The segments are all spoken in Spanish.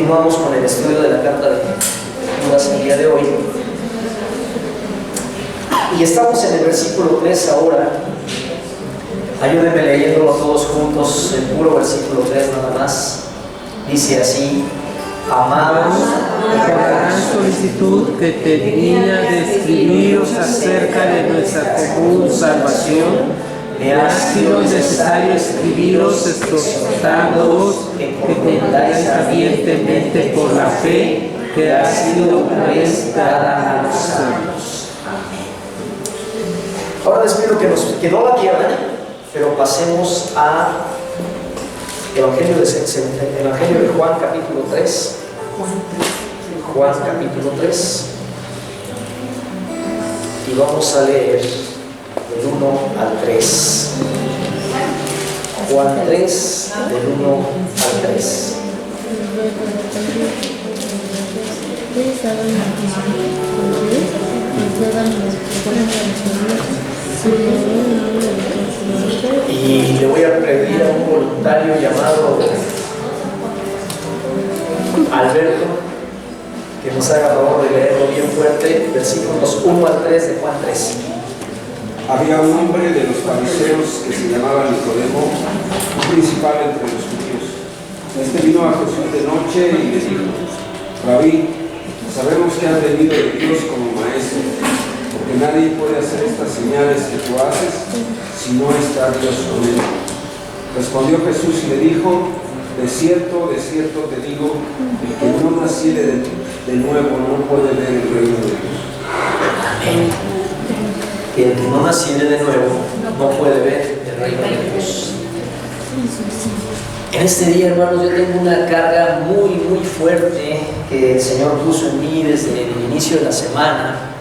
Continuamos con el estudio de la carta de Judas el día de hoy. Y estamos en el versículo 3 ahora. Ayúdenme leyéndolo todos juntos, el puro versículo 3 nada más. Dice así: amados, la gran solicitud que tenía de escribiros acerca de nuestra común salvación, me ha sido necesario escribiros exhortándoos que contendáis ardientemente por la fe que ha sido una vez dada a los santos. Ahora les pido que no la pierdan, pero pasemos a Evangelio de Juan capítulo 3. Juan capítulo 3. Y vamos a leer del 1 al 3. Juan 3, del 1 al 3. Y le voy a pedir a un voluntario llamado Alberto que nos haga favor de leerlo bien fuerte, versículos 1 al 3 de Juan 3. Había un hombre de los fariseos que se llamaba Nicodemo, un principal entre los judíos. Este vino a Jesús de noche y le dijo: Rabí, sabemos que has venido de Dios como maestro, porque nadie puede hacer estas señales que tú haces si no está Dios con él. Respondió Jesús y le dijo: de cierto te digo, el que no naciere de nuevo no puede ver el reino de Dios. Amén. El que no naciere de nuevo no puede ver el reino de Dios. En este día, hermanos, yo tengo una carga muy fuerte que el Señor puso en mí desde el inicio de la semana.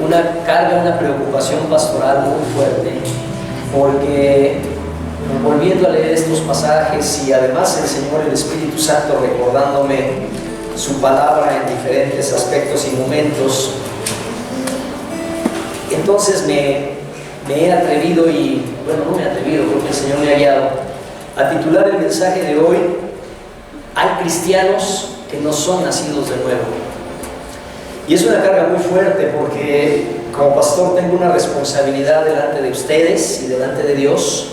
Una carga, una preocupación pastoral muy fuerte, porque volviendo a leer estos pasajes y además el Señor, el Espíritu Santo, recordándome su palabra en diferentes aspectos y momentos, entonces me he atrevido, y bueno, no me he atrevido porque el Señor me ha guiado, a titular el mensaje de hoy: hay cristianos que no son nacidos de nuevo. Y es una carga muy fuerte porque como pastor tengo una responsabilidad delante de ustedes y delante de Dios,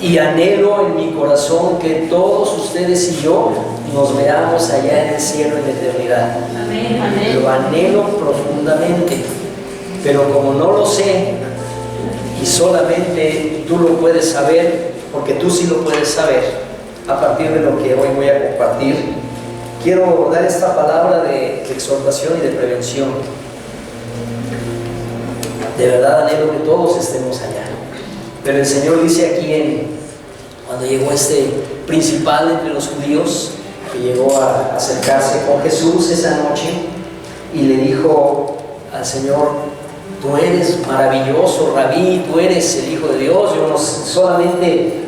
y anhelo en mi corazón que todos ustedes y yo nos veamos allá en el cielo en la eternidad. Amén, amén. Lo anhelo profundamente, pero como no lo sé y solamente tú lo puedes saber, porque tú sí lo puedes saber a partir de lo que hoy voy a compartir, quiero dar esta palabra de exhortación y de prevención. De verdad anhelo que todos estemos allá. Pero el Señor dice aquí, cuando llegó este principal entre los judíos, que llegó a acercarse con Jesús esa noche y le dijo al Señor: tú eres maravilloso, Rabí, tú eres el Hijo de Dios, yo no solamente,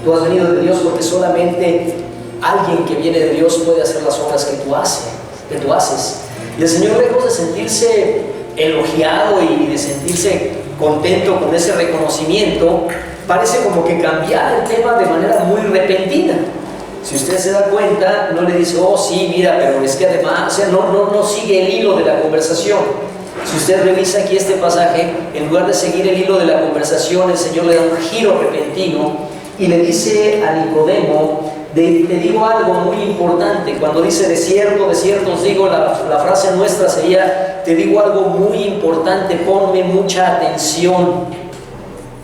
tú has venido de Dios, porque solamente alguien que viene de Dios puede hacer las obras que tú haces. Y el Señor, lejos de sentirse elogiado y de sentirse contento con ese reconocimiento, parece como que cambiara el tema de manera muy repentina. Si usted se da cuenta, no le dice: oh sí, mira, pero es que además, o sea, no sigue el hilo de la conversación. Si usted revisa aquí este pasaje, en lugar de seguir el hilo de la conversación, el Señor le da un giro repentino y le dice a Nicodemo: te digo algo muy importante. Cuando dice de cierto os digo, la frase nuestra sería: te digo algo muy importante, ponme mucha atención.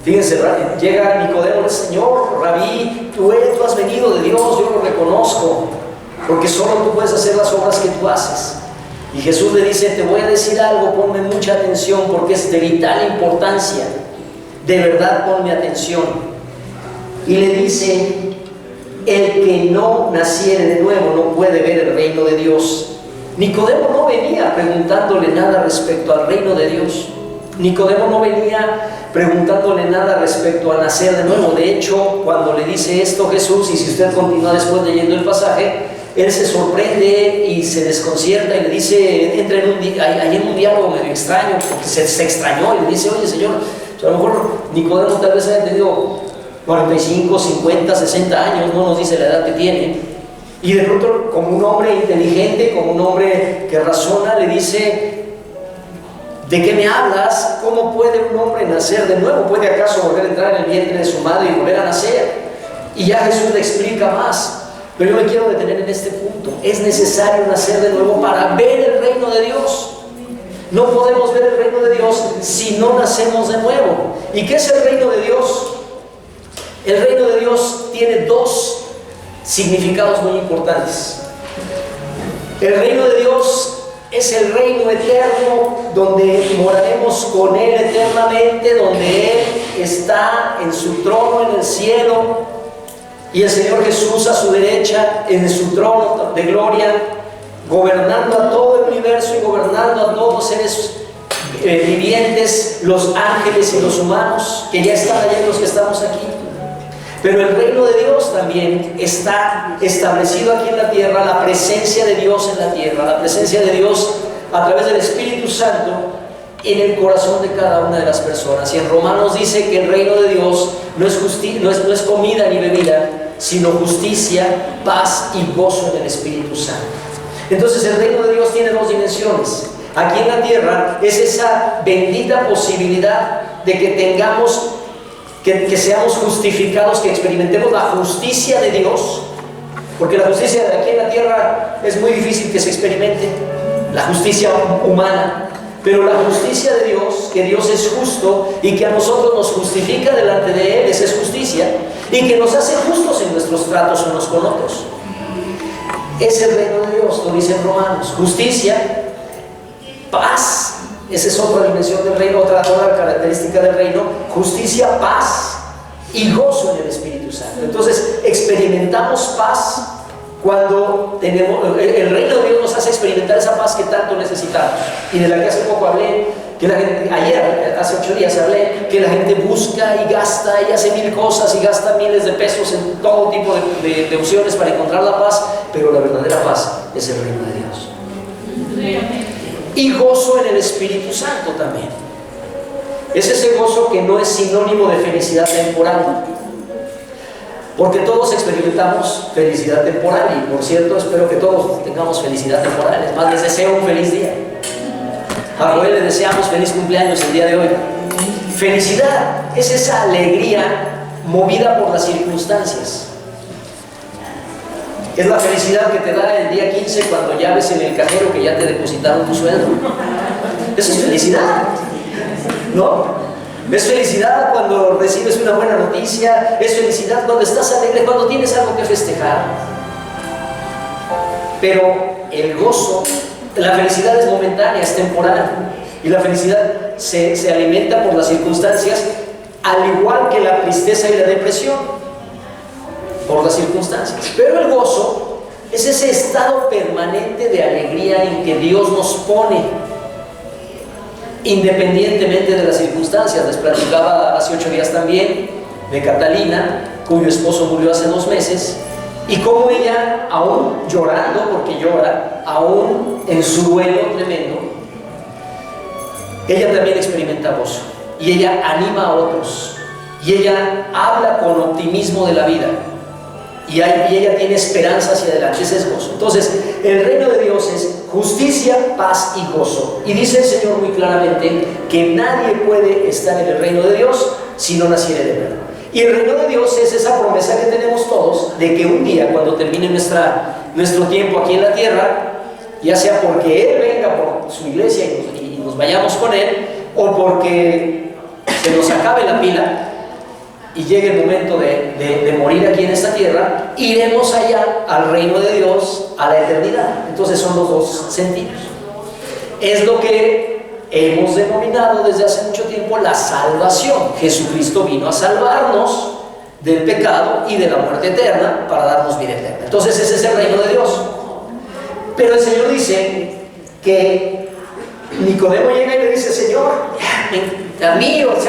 Fíjense, llega Nicodemo y dice: Señor, Rabí, tú has venido de Dios, yo lo reconozco, porque solo tú puedes hacer las obras que tú haces. Y Jesús le dice: te voy a decir algo, ponme mucha atención, porque es de vital importancia. De verdad, ponme atención. Y le dice: el que no naciere de nuevo no puede ver el reino de Dios. Nicodemo no venía preguntándole nada respecto al reino de Dios. Nicodemo no venía preguntándole nada respecto a nacer de nuevo. De hecho, cuando le dice esto Jesús, y si usted continúa después leyendo el pasaje, él se sorprende y se desconcierta y le dice, entra en un diálogo medio extraño, porque se extrañó y le dice: oye, Señor, a lo mejor Nicodemo tal vez haya tenido 45, 50, 60 años, no nos dice la edad que tiene. Y de pronto, como un hombre inteligente, como un hombre que razona, le dice: ¿de qué me hablas? ¿Cómo puede un hombre nacer de nuevo? ¿Puede acaso volver a entrar en el vientre de su madre y volver a nacer? Y ya Jesús le explica más. Pero yo me quiero detener en este punto. Es necesario nacer de nuevo para ver el reino de Dios. No podemos ver el reino de Dios si no nacemos de nuevo. ¿Y qué es el reino de Dios? El reino de Dios tiene dos significados muy importantes. El reino de Dios es el reino eterno donde moraremos con Él eternamente, donde Él está en su trono en el cielo y el Señor Jesús a su derecha en su trono de gloria, gobernando a todo el universo y gobernando a todos los seres vivientes, los ángeles y los humanos que ya están allá, los que estamos aquí. Pero el reino de Dios también está establecido aquí en la tierra, la presencia de Dios en la tierra, la presencia de Dios a través del Espíritu Santo en el corazón de cada una de las personas. Y en Romanos dice que el reino de Dios no es comida ni bebida, sino justicia, paz y gozo en el Espíritu Santo. Entonces el reino de Dios tiene dos dimensiones. Aquí en la tierra es esa bendita posibilidad de que tengamos que seamos justificados, que experimentemos la justicia de Dios, porque la justicia de aquí en la tierra es muy difícil que se experimente, la justicia humana, pero la justicia de Dios, que Dios es justo y que a nosotros nos justifica delante de Él, esa es justicia, y que nos hace justos en nuestros tratos unos con otros. Es el reino de Dios, lo dice en Romanos: justicia, paz. Esa es otra dimensión del reino, otra característica del reino: justicia, paz y gozo en el Espíritu Santo. Entonces experimentamos paz cuando tenemos el reino de Dios, nos hace experimentar esa paz que tanto necesitamos y de la que hace poco hablé, que la gente, hace 8 días hablé, que la gente busca y gasta y hace mil cosas y gasta miles de pesos en todo tipo de opciones para encontrar la paz, pero la verdadera paz es el reino de Dios. Y gozo en el Espíritu Santo también. Es ese gozo que no es sinónimo de felicidad temporal, porque todos experimentamos felicidad temporal. Y por cierto, espero que todos tengamos felicidad temporal. Es más, les deseo un feliz día. A Joel le deseamos feliz cumpleaños el día de hoy. Felicidad es esa alegría movida por las circunstancias. Es la felicidad que te da el día 15 cuando ya ves en el cajero que ya te depositaron tu sueldo. Eso es felicidad, ¿no? Es felicidad cuando recibes una buena noticia. Es felicidad cuando estás alegre, cuando tienes algo que festejar. Pero el gozo, la felicidad es momentánea, es temporal. Y la felicidad se alimenta por las circunstancias, al igual que la tristeza y la depresión, por las circunstancias. Pero el gozo es ese estado permanente de alegría en que Dios nos pone, independientemente de las circunstancias. Les platicaba hace 8 días también de Catalina, cuyo esposo murió hace 2 meses, y cómo ella, aún llorando, porque llora, aún en su duelo tremendo, ella también experimenta gozo, y ella anima a otros, y ella habla con optimismo de la vida, y ella tiene esperanza hacia adelante. Ese es gozo. Entonces el reino de Dios es justicia, paz y gozo, y dice el Señor muy claramente que nadie puede estar en el reino de Dios si no naciere de nuevo. Y el reino de Dios es esa promesa que tenemos todos de que un día, cuando termine nuestro tiempo aquí en la tierra, ya sea porque Él venga por su iglesia y nos vayamos con Él, o porque se nos acabe la pila y llegue el momento de morir aquí en esta tierra, iremos allá al reino de Dios, a la eternidad. Entonces son los dos sentidos. Es lo que hemos denominado desde hace mucho tiempo la salvación. Jesucristo vino a salvarnos del pecado y de la muerte eterna para darnos vida eterna. Entonces ese es el reino de Dios. Pero el Señor dice que Nicodemo llega y le dice: Señor, te admiro, etc.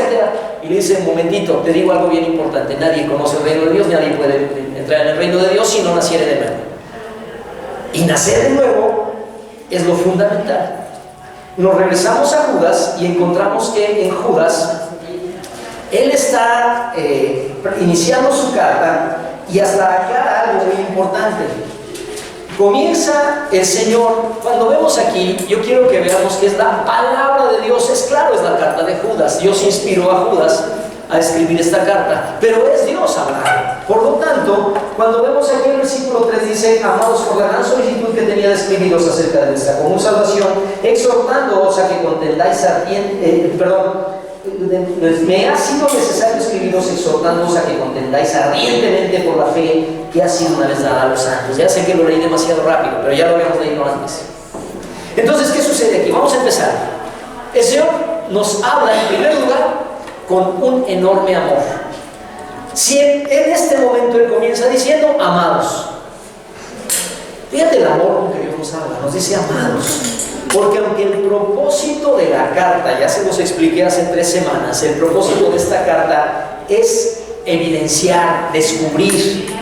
Y le dice: un momentito, te digo algo bien importante. Nadie conoce el reino de Dios, nadie puede entrar en el reino de Dios si no naciere de nuevo. Y nacer de nuevo es lo fundamental. Nos regresamos a Judas y encontramos que en Judas él está iniciando su carta, y hasta acá algo muy importante. comienza el Señor. Cuando vemos aquí, yo quiero que veamos que es la palabra de Dios. Es claro, es la carta de Judas. Dios inspiró a Judas a escribir esta carta, pero es Dios hablando. Por lo tanto, cuando vemos aquí el versículo 3 dice: amados, por la gran solicitud que tenía de escribiros acerca de nuestra común salvación, exhortándoos a que contendáis me ha sido necesario escribiros exhortándoos a que contendáis ardientemente por la fe que ha sido una vez dada a los santos. Ya sé que lo leí demasiado rápido, pero ya lo habíamos leído antes. Entonces, ¿qué sucede aquí? Vamos a empezar. El Señor nos habla en primer lugar con un enorme amor. Si en este momento Él comienza diciendo: amados, fíjate el amor con que Dios nos habla, nos dice amados, porque aunque el propósito de la carta, ya se los expliqué hace 3 semanas, el propósito de esta carta es evidenciar, descubrir,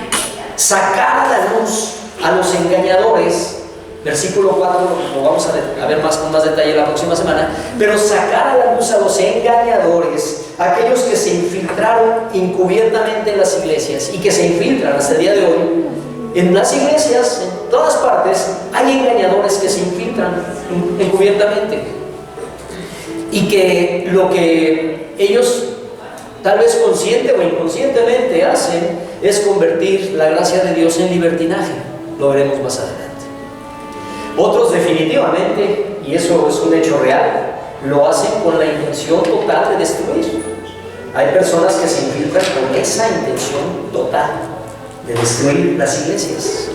sacar a la luz a los engañadores. Versículo 4 lo vamos a ver con más detalle la próxima semana, pero sacar a la luz a los engañadores, aquellos que se infiltraron encubiertamente en las iglesias y que se infiltran hasta el día de hoy. En las iglesias, en todas partes, hay engañadores que se infiltran encubiertamente y que lo que ellos tal vez consciente o inconscientemente hacen es convertir la gracia de Dios en libertinaje. Lo veremos más adelante. Otros definitivamente, y eso es un hecho real, lo hacen con la intención total de destruir. Hay personas que se infiltran con esa intención total de destruir las iglesias.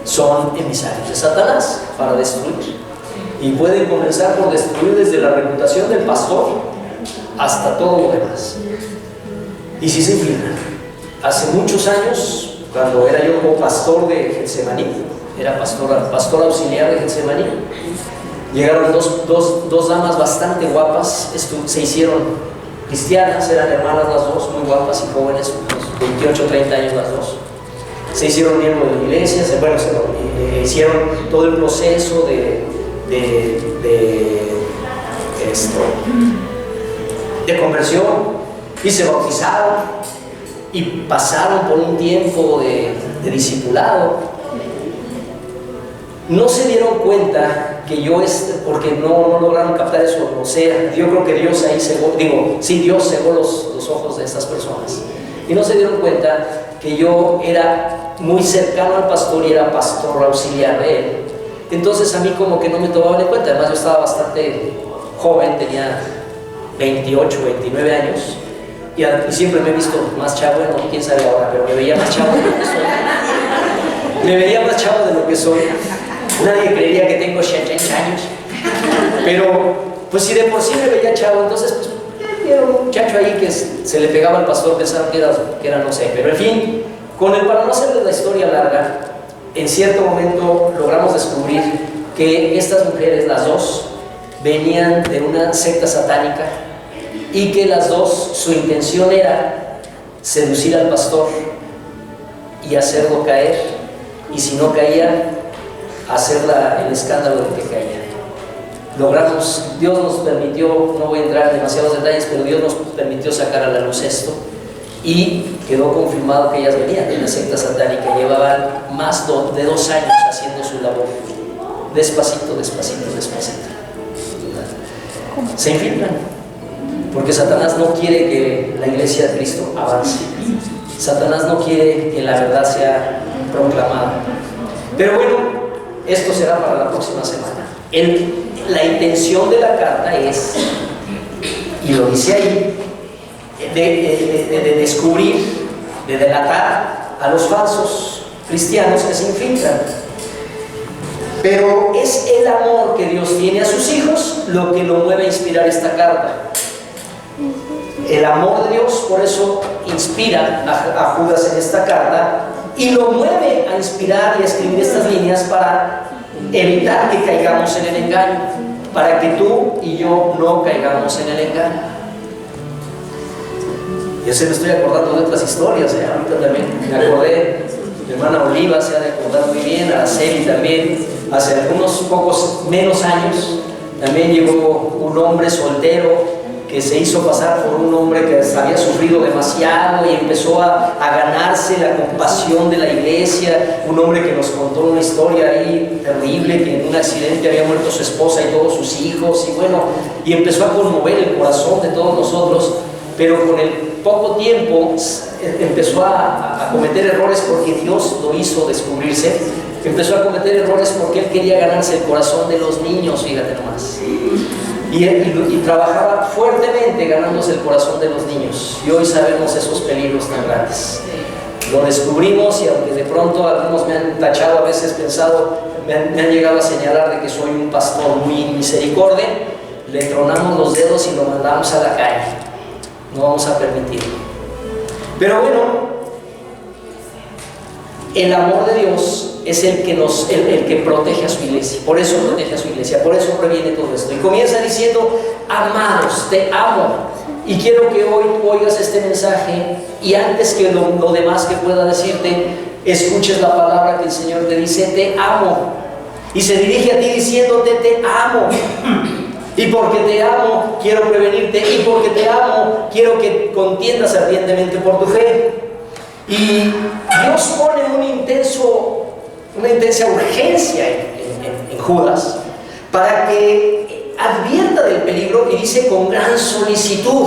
Son emisarios de Satanás para destruir. Y pueden comenzar por destruir desde la reputación del pastor hasta todo lo demás. Y si se infiltran. Hace muchos años, cuando era yo como pastor de Getsemaní, era pastor auxiliar de Getsemaní, llegaron dos damas bastante guapas, se hicieron cristianas, eran hermanas las dos, muy guapas y jóvenes, unos 28 o 30 años las dos. Se hicieron miembros de la iglesia, hicieron todo el proceso de conversión y se bautizaron y pasaron por un tiempo de discipulado. No se dieron cuenta que porque no lograron captar eso. O sea, yo creo que Dios ahí Dios cegó los ojos de estas personas. Y no se dieron cuenta que yo era muy cercano al pastor y era pastor auxiliar de él. Entonces a mí como que no me tomaban en cuenta. Además yo estaba bastante joven, tenía 28, 29 años. Y siempre me he visto más chavo, no, quién sabe ahora, pero me veía más chavo de lo que soy. Me veía más chavo de lo que soy. Nadie creería que tengo 80 años, pero pues si de por sí me veía chavo, entonces pues era un muchacho ahí que se le pegaba al pastor, pensaron que era no sé, pero en fin, para no hacerles la historia larga, en cierto momento logramos descubrir que estas mujeres, las dos, venían de una secta satánica y que las dos, su intención era seducir al pastor y hacerlo caer, y si no caía, hacer el escándalo de que caía. Dios nos permitió, no voy a entrar en demasiados detalles, pero Dios nos permitió sacar a la luz esto y quedó confirmado que ellas venían de una secta satánica. Llevaban más de 2 años haciendo su labor, despacito. Se infiltran porque Satanás no quiere que la iglesia de Cristo avance. Satanás no quiere que la verdad sea proclamada. Pero bueno, esto será para la próxima semana. La intención de la carta es, y lo dice ahí, de descubrir, de delatar a los falsos cristianos que se infiltran. Pero es el amor que Dios tiene a sus hijos lo que lo mueve a inspirar esta carta. El amor de Dios, por eso inspira a Judas en esta carta y lo mueve a inspirar y a escribir estas líneas para evitar que caigamos en el engaño, para que tú y yo no caigamos en el engaño. Yo se me estoy acordando de otras historias, ahorita también me acordé, mi hermana Oliva se ha de acordar muy bien, Araceli también, hace algunos pocos menos años, también llegó un hombre soltero que se hizo pasar por un hombre que había sufrido demasiado y empezó a ganarse la compasión de la iglesia. Un hombre que nos contó una historia ahí terrible, que en un accidente había muerto su esposa y todos sus hijos, y bueno, y empezó a conmover el corazón de todos nosotros, pero con el poco tiempo empezó a cometer errores porque Dios lo hizo descubrirse. Empezó a cometer errores porque él quería ganarse el corazón de los niños, fíjate nomás. Y trabajaba fuertemente ganándose el corazón de los niños. Y hoy sabemos esos peligros tan grandes. Lo descubrimos, y aunque de pronto algunos me han tachado, a veces pensado, me han llegado a señalar de que soy un pastor muy misericordia, le tronamos los dedos y lo mandamos a la calle. No vamos a permitirlo. Pero bueno, el amor de Dios es el que protege a su iglesia. Por eso protege a su iglesia, por eso previene todo esto. Y comienza diciendo: amados, te amo. Y quiero que hoy tú oigas este mensaje, y antes que lo demás que pueda decirte, escuches la palabra que el Señor te dice: te amo. Y se dirige a ti diciéndote: te amo. Y porque te amo, quiero prevenirte. Y porque te amo, quiero que contiendas ardientemente por tu fe. Y Dios pone una intensa urgencia en Judas para que advierta del peligro, y dice: con gran solicitud.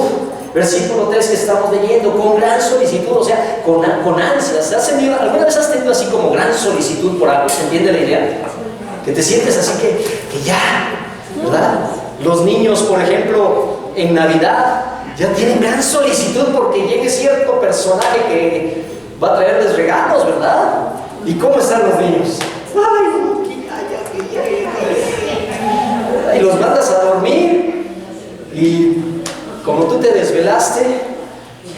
Versículo 3 que estamos leyendo: con gran solicitud, o sea, con ansias. ¿Alguna vez has tenido así como gran solicitud por algo? ¿Se entiende la idea? Que te sientes así que ya, ¿verdad? Los niños, por ejemplo, en Navidad ya tienen gran solicitud porque llegue cierto personaje que va a traerles regalos, ¿verdad? ¿Y cómo están los niños? ¡Ay, no, que ya! Y los mandas a dormir, y como tú te desvelaste,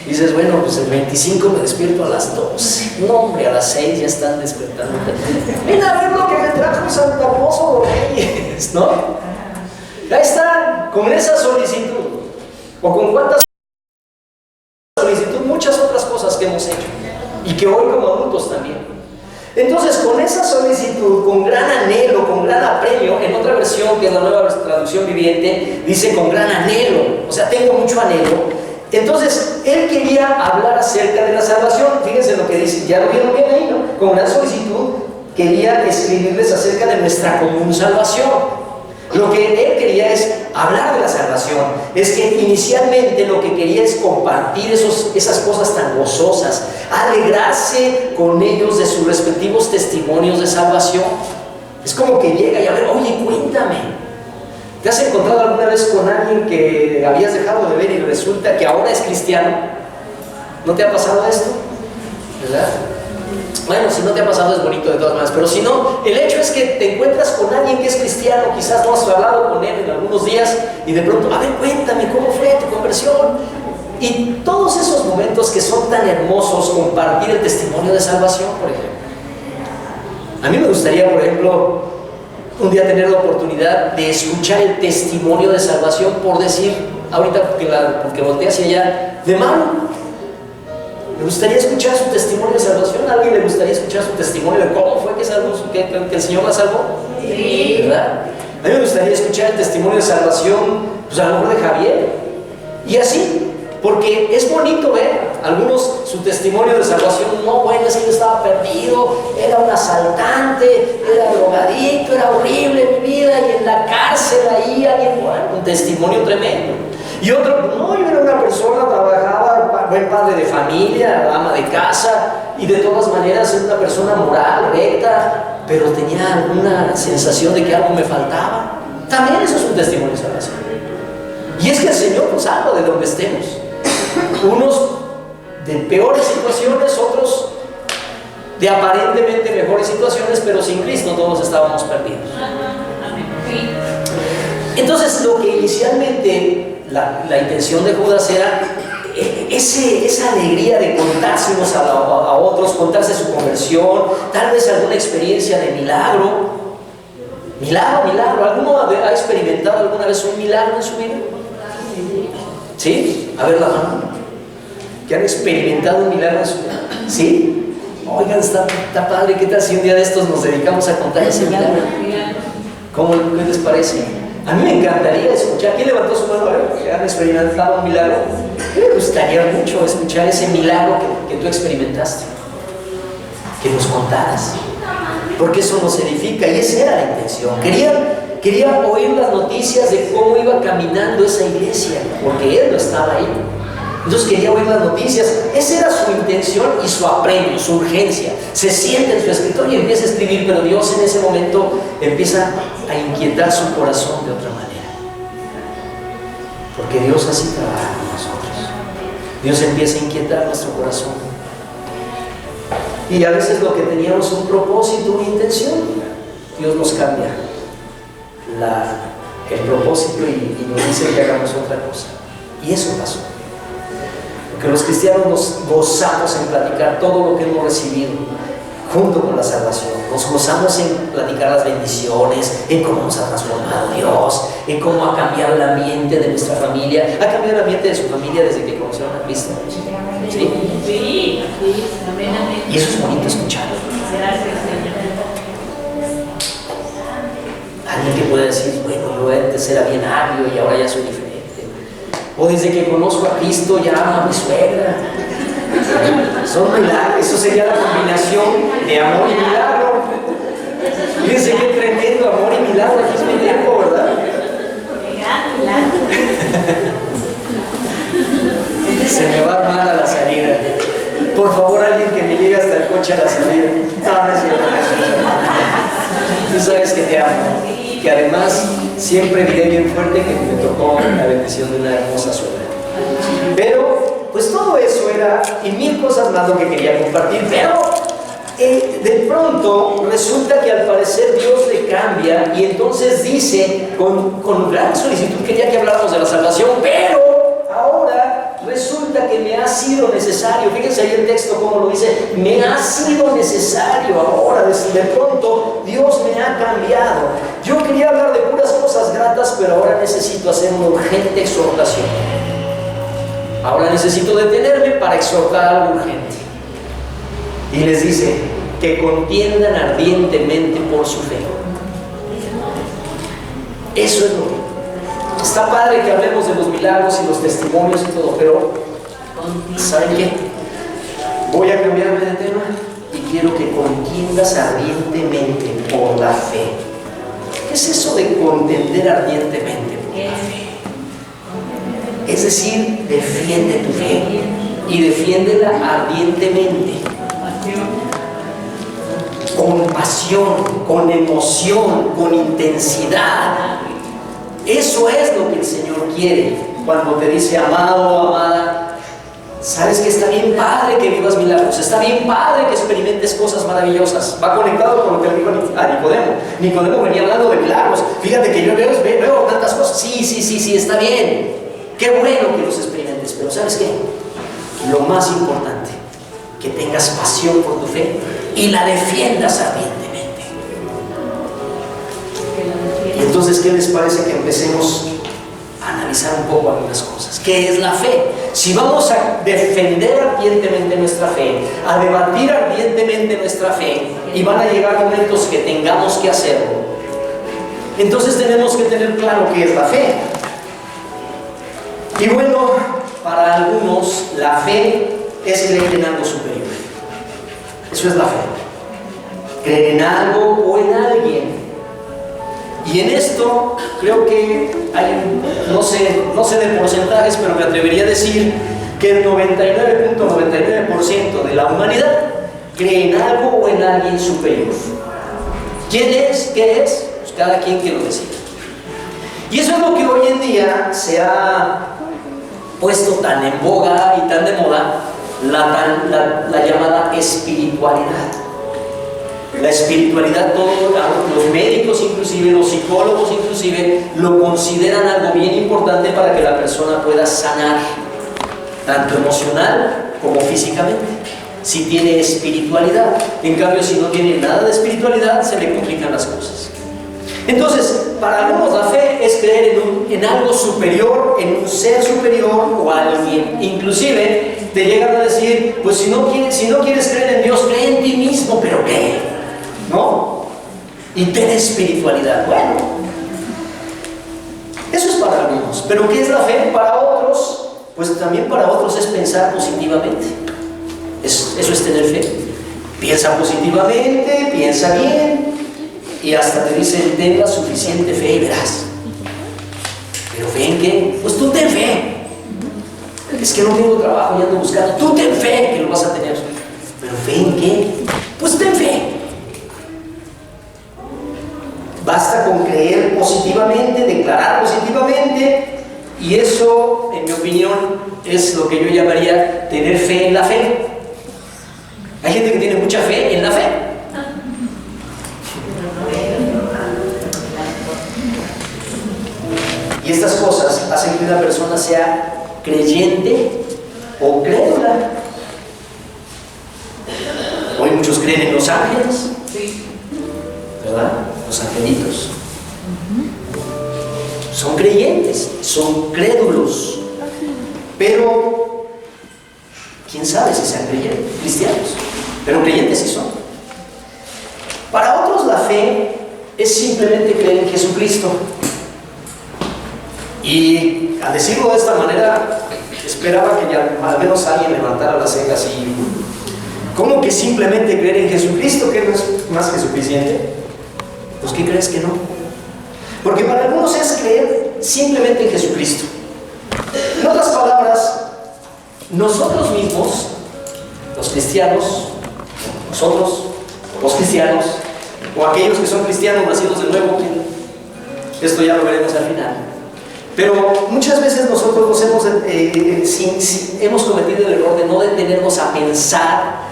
dices: bueno, pues el 25 me despierto a las 12. No, hombre, a las 6 ya están despertando. Mira a ver lo que me trajo Santa Claus o Reyes, ¿no? Ahí están, con esa solicitud. ¿O con cuántas solicitud? Muchas otras cosas que hemos hecho, y que hoy como adultos también. Entonces, con esa solicitud, con gran anhelo, con gran apremio, en otra versión que es la Nueva Traducción Viviente, dice con gran anhelo, o sea, tengo mucho anhelo. Entonces, él quería hablar acerca de la salvación. Fíjense lo que dice, ya lo vieron bien ahí, ¿no? Con gran solicitud quería escribirles acerca de nuestra común salvación. Lo que él quería es hablar de la salvación. Es que inicialmente lo que quería es compartir esas cosas tan gozosas, alegrarse con ellos de sus respectivos testimonios de salvación. Es como que llega y a ver: oye, cuéntame, ¿te has encontrado alguna vez con alguien que habías dejado de ver y resulta que ahora es cristiano? ¿No te ha pasado esto? ¿Verdad? Bueno, si no te ha pasado es bonito de todas maneras, pero si no, el hecho es que te encuentras con alguien que es cristiano, quizás no has hablado con él en algunos días, y de pronto: a ver, cuéntame, ¿cómo fue tu conversión? Y todos esos momentos que son tan hermosos, compartir el testimonio de salvación, por ejemplo. A mí me gustaría, por ejemplo, un día tener la oportunidad de escuchar el testimonio de salvación, por decir, ahorita porque volteé hacia allá, de mano. Me gustaría escuchar su testimonio de salvación. ¿A alguien le gustaría escuchar su testimonio de cómo fue que el Señor la salvó? Sí. ¿Verdad? A mí me gustaría escuchar el testimonio de salvación, pues a lo mejor de Javier. Y así, porque es bonito ver algunos su testimonio de salvación. No, bueno, es que yo estaba perdido, era un asaltante, era drogadicto, era horrible mi vida, y en la cárcel ahí alguien, bueno, un testimonio tremendo. Y otro: no, yo era una persona, trabajaba, buen padre de familia, ama de casa, y de todas maneras era una persona moral, recta, pero tenía alguna sensación de que algo me faltaba. También eso es un testimonio de salvación. Y es que el Señor nos salva de donde estemos. Unos de peores situaciones, otros de aparentemente mejores situaciones, pero sin Cristo todos estábamos perdidos. Entonces, lo que inicialmente la intención de Judas era esa alegría de contarse unos a otros, contarse su conversión, tal vez alguna experiencia de milagro. ¿Alguno ha experimentado alguna vez un milagro en su vida? ¿Sí? A ver la mano. ¿Que han experimentado un milagro en su vida? ¿Sí? Oigan, está padre. ¿Qué tal si un día de estos nos dedicamos a contar ese milagro? ¿Qué les parece? A mí me encantaría escuchar. ¿Quién levantó su mano? A ver, que han experimentado un milagro. Me gustaría mucho escuchar ese milagro que tú experimentaste. Que nos contaras. Porque eso nos edifica y esa era la intención. Quería oír las noticias de cómo iba caminando esa iglesia, porque él no estaba ahí. Entonces quería oír las noticias. Esa era su intención y su apremio, su urgencia. Se sienta en su escritorio y empieza a escribir, pero Dios en ese momento empieza a inquietar su corazón de otra manera. Porque Dios así trabaja con nosotros. Dios empieza a inquietar nuestro corazón. Y a veces lo que teníamos un propósito, una intención, Dios nos cambia el propósito y nos dice que hagamos otra cosa. Y eso pasó. Porque los cristianos nos gozamos en platicar todo lo que hemos recibido junto con la salvación. Nos gozamos en platicar las bendiciones, en cómo nos ha transformado Dios, en cómo ha cambiado el ambiente de nuestra familia. Ha cambiado el ambiente de su familia desde que conocieron a Cristo. ¿Sí? Sí. Y eso es bonito escucharlo. Alguien que puede decir, bueno, yo antes era bien agrio y ahora ya soy diferente. O desde que conozco a Cristo ya amo a mi suegra. Son milagros. Eso sería la combinación de amor y milagro. Fíjense qué tremendo amor y milagro aquí es mi tiempo, ¿verdad? Se me va a armar a la salida. Por favor, alguien que me llegue hasta el coche a la salida. No, no es cierto. Tú sabes que te amo. Que además siempre diré bien fuerte que me tocó la bendición de una hermosa suegra. Pero, pues todo eso era, y mil cosas más lo que quería compartir, pero de pronto resulta que al parecer Dios le cambia y entonces dice, con gran solicitud quería que habláramos de la salvación, pero ahora resulta que me ha sido necesario, fíjense ahí el texto como lo dice, me ha sido necesario ahora, de pronto Dios me ha cambiado. Yo quería hablar de puras cosas gratas, pero ahora necesito hacer una urgente exhortación. Ahora necesito detenerme para exhortar algo urgente. Y les dice que contiendan ardientemente por su fe. Eso es lo que está padre, que hablemos de los milagros y los testimonios y todo, pero ¿saben qué? Voy a cambiarme de tema y quiero que contiendas ardientemente por la fe. ¿Qué es eso de contender ardientemente por la fe? Es decir, defiende tu fe y defiéndela ardientemente, con pasión, con emoción, con intensidad. Eso es lo que el Señor quiere cuando te dice, amado o amada, sabes que está bien padre que vivas milagros, está bien padre que experimentes cosas maravillosas. Va conectado con lo que le dijo a Nicodemo. Nicodemo venía hablando de milagros. Fíjate que yo veo tantas cosas. Sí, está bien. Qué bueno que los experimentes, pero ¿sabes qué? Lo más importante, que tengas pasión por tu fe y la defiendas ardientemente. Y entonces, ¿qué les parece que empecemos a analizar un poco algunas cosas? ¿Qué es la fe? Si vamos a defender ardientemente nuestra fe, a debatir ardientemente nuestra fe, y van a llegar momentos que tengamos que hacerlo, entonces tenemos que tener claro qué es la fe. Y bueno, para algunos la fe es creer en algo superior. Eso es la fe. Creer en algo o en alguien. Y en esto creo que hay, no sé de porcentajes, pero me atrevería a decir que el 99.99% de la humanidad cree en algo o en alguien superior. ¿Quién es? ¿Qué es? Pues cada quien que lo decida. Y eso es lo que hoy en día se ha puesto tan en boga y tan de moda, la llamada espiritualidad. La espiritualidad, todos los médicos inclusive, los psicólogos inclusive, lo consideran algo bien importante para que la persona pueda sanar, tanto emocional como físicamente, si tiene espiritualidad. En cambio, si no tiene nada de espiritualidad, se le complican las cosas. Entonces, para algunos la fe es creer en algo superior, en un ser superior o alguien. Inclusive te llegan a decir, pues si no quieres creer en Dios, cree en ti mismo, pero ¿qué? ¿No? Y ten espiritualidad. Bueno, Eso es para algunos. ¿Pero qué es la fe? Para otros, pues también para otros es pensar positivamente. Eso es tener fe. Piensa positivamente, piensa bien, y hasta te dicen: ten la suficiente fe y verás. ¿Pero fe en qué? Pues tú ten fe. Es que no tengo trabajo y ando buscando. Tú ten fe que lo vas a tener. ¿Pero fe en qué? Pues ten fe. Basta con creer positivamente, declarar positivamente, y eso, en mi opinión, es lo que yo llamaría tener fe en la fe. Hay gente que tiene mucha fe en la fe. Y estas cosas hacen que una persona sea creyente o crédula. Hoy muchos creen en los ángeles, ¿verdad? Los angelitos. Son creyentes, son crédulos. Pero quién sabe si sean cristianos. Pero creyentes sí son. Para otros la fe es simplemente creer en Jesucristo. Y al decirlo de esta manera, esperaba que ya al menos alguien levantara las cejas y... ¿Cómo que simplemente creer en Jesucristo, que no es más que suficiente? Pues ¿qué crees que no? Porque para algunos es creer simplemente en Jesucristo. En otras palabras, nosotros mismos, los cristianos, nosotros, los cristianos, o aquellos que son cristianos nacidos de nuevo, esto ya lo veremos al final. Pero muchas veces nosotros nos hemos cometido el error de no detenernos a pensar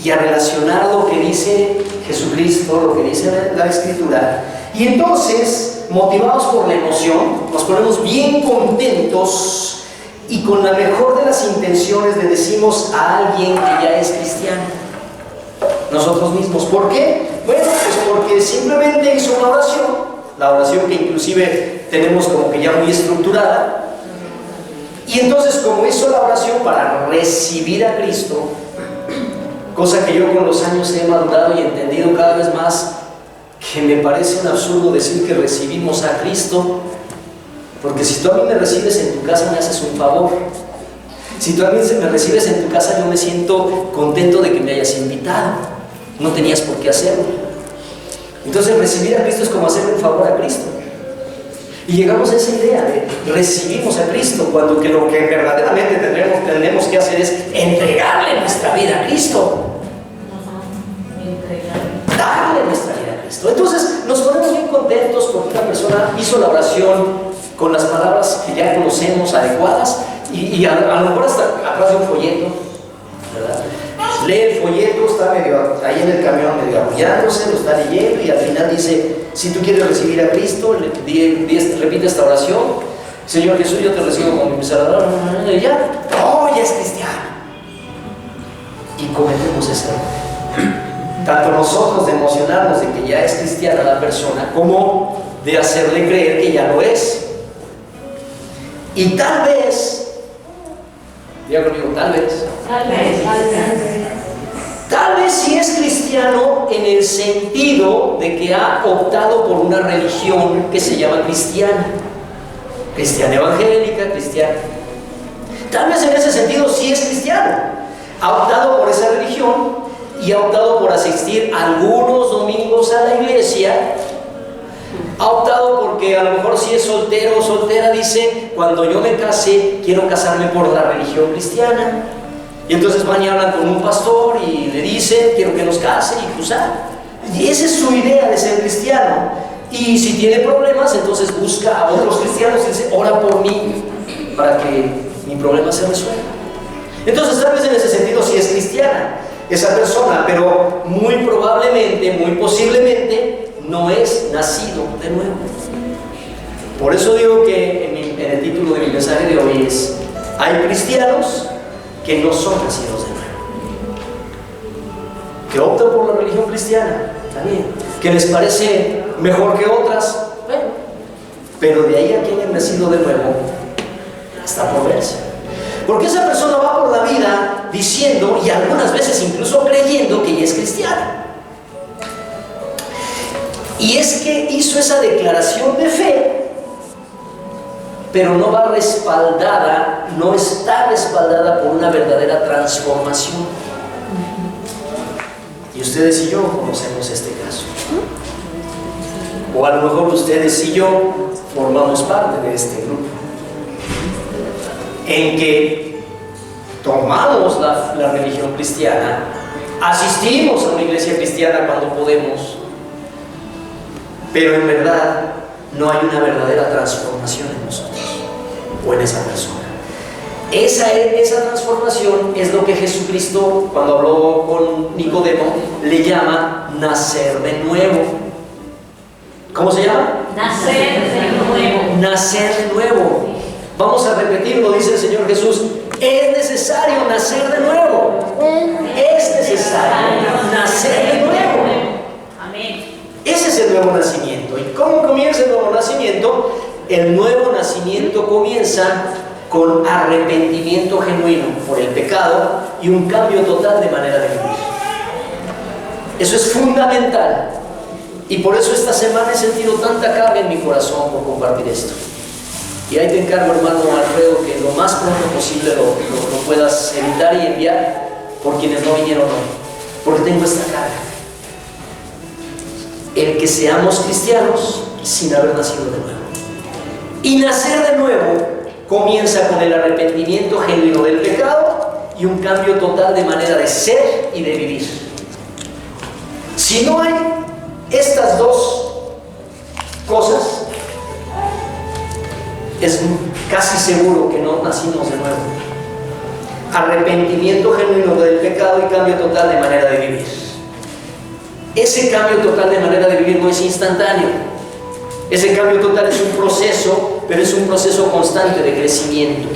y a relacionar lo que dice Jesucristo, lo que dice la Escritura. Y entonces, motivados por la emoción, nos ponemos bien contentos y con la mejor de las intenciones le decimos a alguien que ya es cristiano, nosotros mismos. ¿Por qué? Bueno, pues porque simplemente hizo una oración, la oración que inclusive tenemos como que ya muy estructurada, y entonces como hizo la oración para recibir a Cristo, cosa que yo con los años he madurado y entendido cada vez más, que me parece un absurdo decir que recibimos a Cristo, porque si tú a mí me recibes en tu casa me haces un favor. Si tú a mí me recibes en tu casa, yo me siento contento de que me hayas invitado, no tenías por qué hacerlo. Entonces recibir a Cristo es como hacerle un favor a Cristo. Y llegamos a esa idea de recibimos a Cristo, cuando que lo que verdaderamente tenemos que hacer es entregarle nuestra vida a Cristo. Darle nuestra vida a Cristo. Entonces nos ponemos bien contentos porque una persona hizo la oración con las palabras que ya conocemos, adecuadas, y a lo mejor hasta atrás de un folleto, ¿verdad? Lee el folleto, está medio ahí en el camión, medio apoyándose, lo está leyendo, y al final dice: si tú quieres recibir a Cristo, repite esta oración: Señor Jesús, yo te recibo como mi Salvador, y ya, ¡oh, ya es cristiano! Y cometemos ese error. Tanto nosotros de emocionarnos de que ya es cristiana la persona, como de hacerle creer que ya lo es. Y tal vez, diga conmigo, tal vez sí es cristiano en el sentido de que ha optado por una religión que se llama cristiana evangélica, cristiana. Tal vez en ese sentido sí es cristiano. Ha optado por esa religión y ha optado por asistir algunos domingos a la iglesia. Ha optado porque a lo mejor si es soltero o soltera, dice: cuando yo me case, quiero casarme por la religión cristiana. Y entonces van y hablan con un pastor y le dicen: quiero que nos case y cruzar. Y esa es su idea de ser cristiano. Y si tiene problemas, entonces busca a otros cristianos y dice: ora por mí para que mi problema se resuelva. Entonces tal vez en ese sentido sí es cristiana esa persona, pero muy probablemente, muy posiblemente no es nacido de nuevo. Por eso digo que en el título de mi mensaje de hoy es: hay cristianos que no son nacidos de nuevo, que optan por la religión cristiana, también, que les parece mejor que otras, bueno, pero de ahí a que hayan nacido de nuevo, está por verse. Porque esa persona va por la vida diciendo, y algunas veces incluso creyendo, que ya es cristiana. Y es que hizo esa declaración de fe pero no va respaldada, no está respaldada por una verdadera transformación. Y ustedes y yo conocemos este caso. O a lo mejor ustedes y yo formamos parte de este grupo, en que tomamos la religión cristiana, asistimos a una iglesia cristiana cuando podemos, pero en verdad no hay una verdadera transformación en nosotros o en esa persona. Esa transformación es lo que Jesucristo, cuando habló con Nicodemo, le llama nacer de nuevo. ¿Cómo se llama? Nacer de nuevo. Nacer de nuevo. Vamos a repetirlo, dice el Señor Jesús. Es necesario nacer de nuevo. Es necesario nacer de nuevo. Amén. Ese es el nuevo nacimiento. ¿Y cómo comienza el nuevo nacimiento? El nuevo nacimiento comienza con arrepentimiento genuino por el pecado y un cambio total de manera de vivir. Eso es fundamental. Y por eso esta semana he sentido tanta carga en mi corazón por compartir esto. Y ahí te encargo, hermano Alfredo, que lo más pronto posible lo puedas editar y enviar por quienes no vinieron hoy, porque tengo esta carga. El que seamos cristianos sin haber nacido de nuevo. Y nacer de nuevo comienza con el arrepentimiento genuino del pecado y un cambio total de manera de ser y de vivir. Si no hay estas dos cosas, es casi seguro que no nacimos de nuevo. Arrepentimiento genuino del pecado y cambio total de manera de vivir. Ese cambio total de manera de vivir no es instantáneo. Ese cambio total es un proceso, pero es un proceso constante de crecimiento.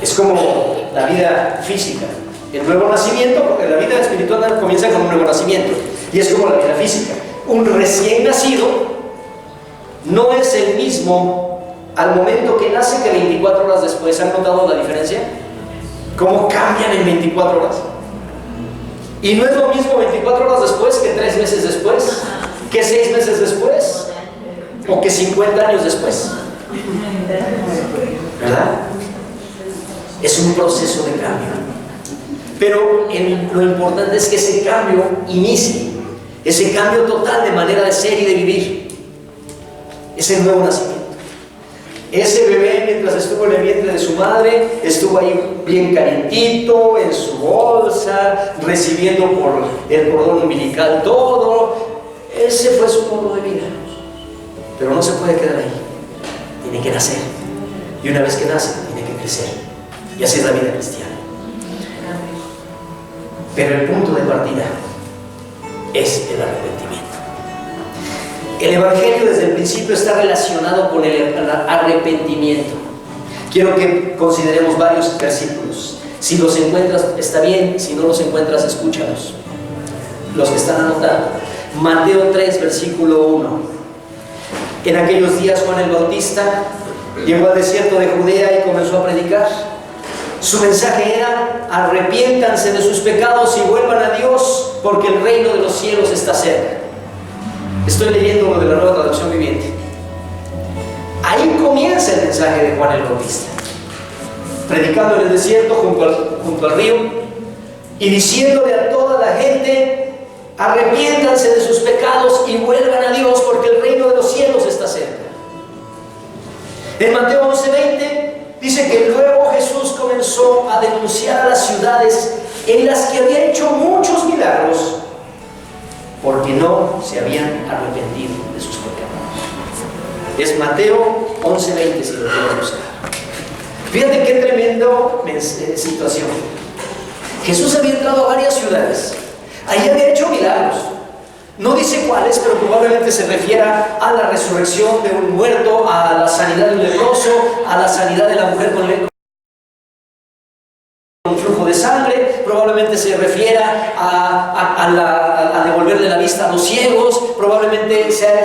Es como la vida física. El nuevo nacimiento, porque la vida espiritual comienza con un nuevo nacimiento. Y es como la vida física. Un recién nacido no es el mismo al momento que nace que 24 horas después. ¿Han notado la diferencia? ¿Cómo cambian en 24 horas? Y no es lo mismo 24 horas después que 3 meses después, que 6 meses después, o que 50 años después. ¿Verdad? Es un proceso de cambio. Pero lo importante es que ese cambio inicie, ese cambio total de manera de ser y de vivir, ese nuevo nacimiento. Ese bebé, mientras estuvo en el vientre de su madre, estuvo ahí bien calientito, en su bolsa, recibiendo por el cordón umbilical todo. Ese fue su modo de vida. Pero no se puede quedar ahí. Tiene que nacer. Y una vez que nace, tiene que crecer. Y así es la vida cristiana. Pero el punto de partida es el arrepentimiento. El Evangelio desde el principio está relacionado con el arrepentimiento. Quiero que consideremos varios versículos. Si los encuentras, está bien. Si no los encuentras, escúchalos. Los que están anotando. Mateo 3, versículo 1. En aquellos días Juan el Bautista llegó al desierto de Judea y comenzó a predicar. Su mensaje era: arrepiéntanse de sus pecados y vuelvan a Dios, porque el reino de los cielos está cerca. Estoy leyendo lo de la Nueva Traducción Viviente. Ahí comienza el mensaje de Juan el Bautista, predicando en el desierto junto al río y diciéndole a toda la gente: arrepiéntanse de sus pecados y vuelvan a Dios, porque el reino de los cielos está cerca. En Mateo 11:20 dice que luego Jesús comenzó a denunciar a las ciudades en las que había hecho muchos milagros, porque no se habían arrepentido de sus pecados. Es Mateo 11:20, si lo quieren buscar. Fíjate qué tremendo situación. Jesús había entrado a varias ciudades. Ahí había hecho milagros. No dice cuáles, pero probablemente se refiera a la resurrección de un muerto, a la sanidad de un leproso, a la sanidad de la mujer con un flujo de sangre. Probablemente se refiera a devolverle la vista a los ciegos. Probablemente se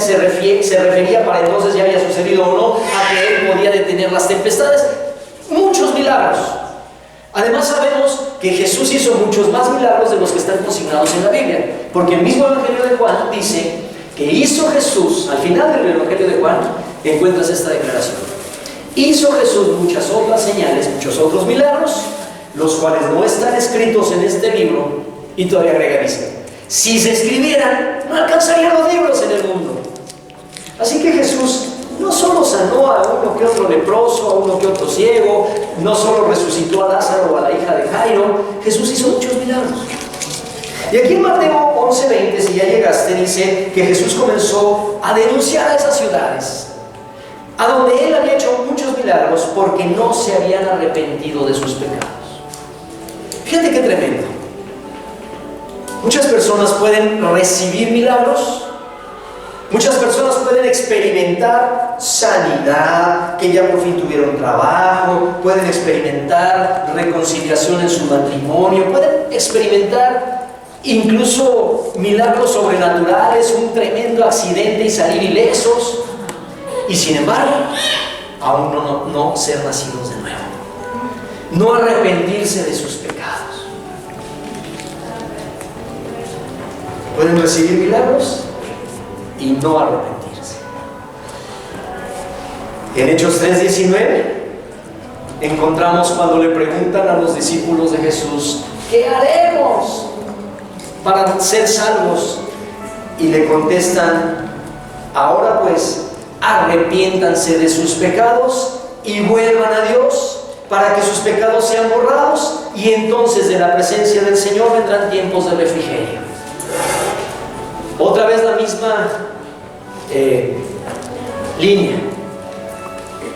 refería, para entonces ya había sucedido o no, a que él podía detener las tempestades. Muchos milagros. Además sabemos que Jesús hizo muchos más milagros de los que están consignados en la Biblia, porque el mismo Evangelio de Juan dice que hizo Jesús, al final del Evangelio de Juan, encuentras esta declaración. Hizo Jesús muchas otras señales, muchos otros milagros, los cuales no están escritos en este libro. Y todavía agrega, dice, si se escribieran, no alcanzarían los libros en el mundo. Así que Jesús no solo sanó a uno que otro leproso, a uno que otro ciego, no solo resucitó a Lázaro o a la hija de Jairo, Jesús hizo muchos milagros. Y aquí en Mateo 11:20, si ya llegaste, dice que Jesús comenzó a denunciar a esas ciudades, a donde él había hecho muchos milagros porque no se habían arrepentido de sus pecados. Fíjate qué tremendo. Muchas personas pueden recibir milagros, muchas personas pueden experimentar sanidad, que ya por fin tuvieron trabajo, pueden experimentar reconciliación en su matrimonio, pueden experimentar incluso milagros sobrenaturales, un tremendo accidente y salir ilesos, y sin embargo, aún no ser nacidos de nuevo, no arrepentirse de sus pecados. Pueden recibir milagros y no arrepentirse. En Hechos 3:19 encontramos cuando le preguntan a los discípulos de Jesús, ¿qué haremos para ser salvos? Y le contestan, ahora pues arrepiéntanse de sus pecados y vuelvan a Dios para que sus pecados sean borrados, y entonces de la presencia del Señor vendrán tiempos de refrigerio. Otra vez la misma línea.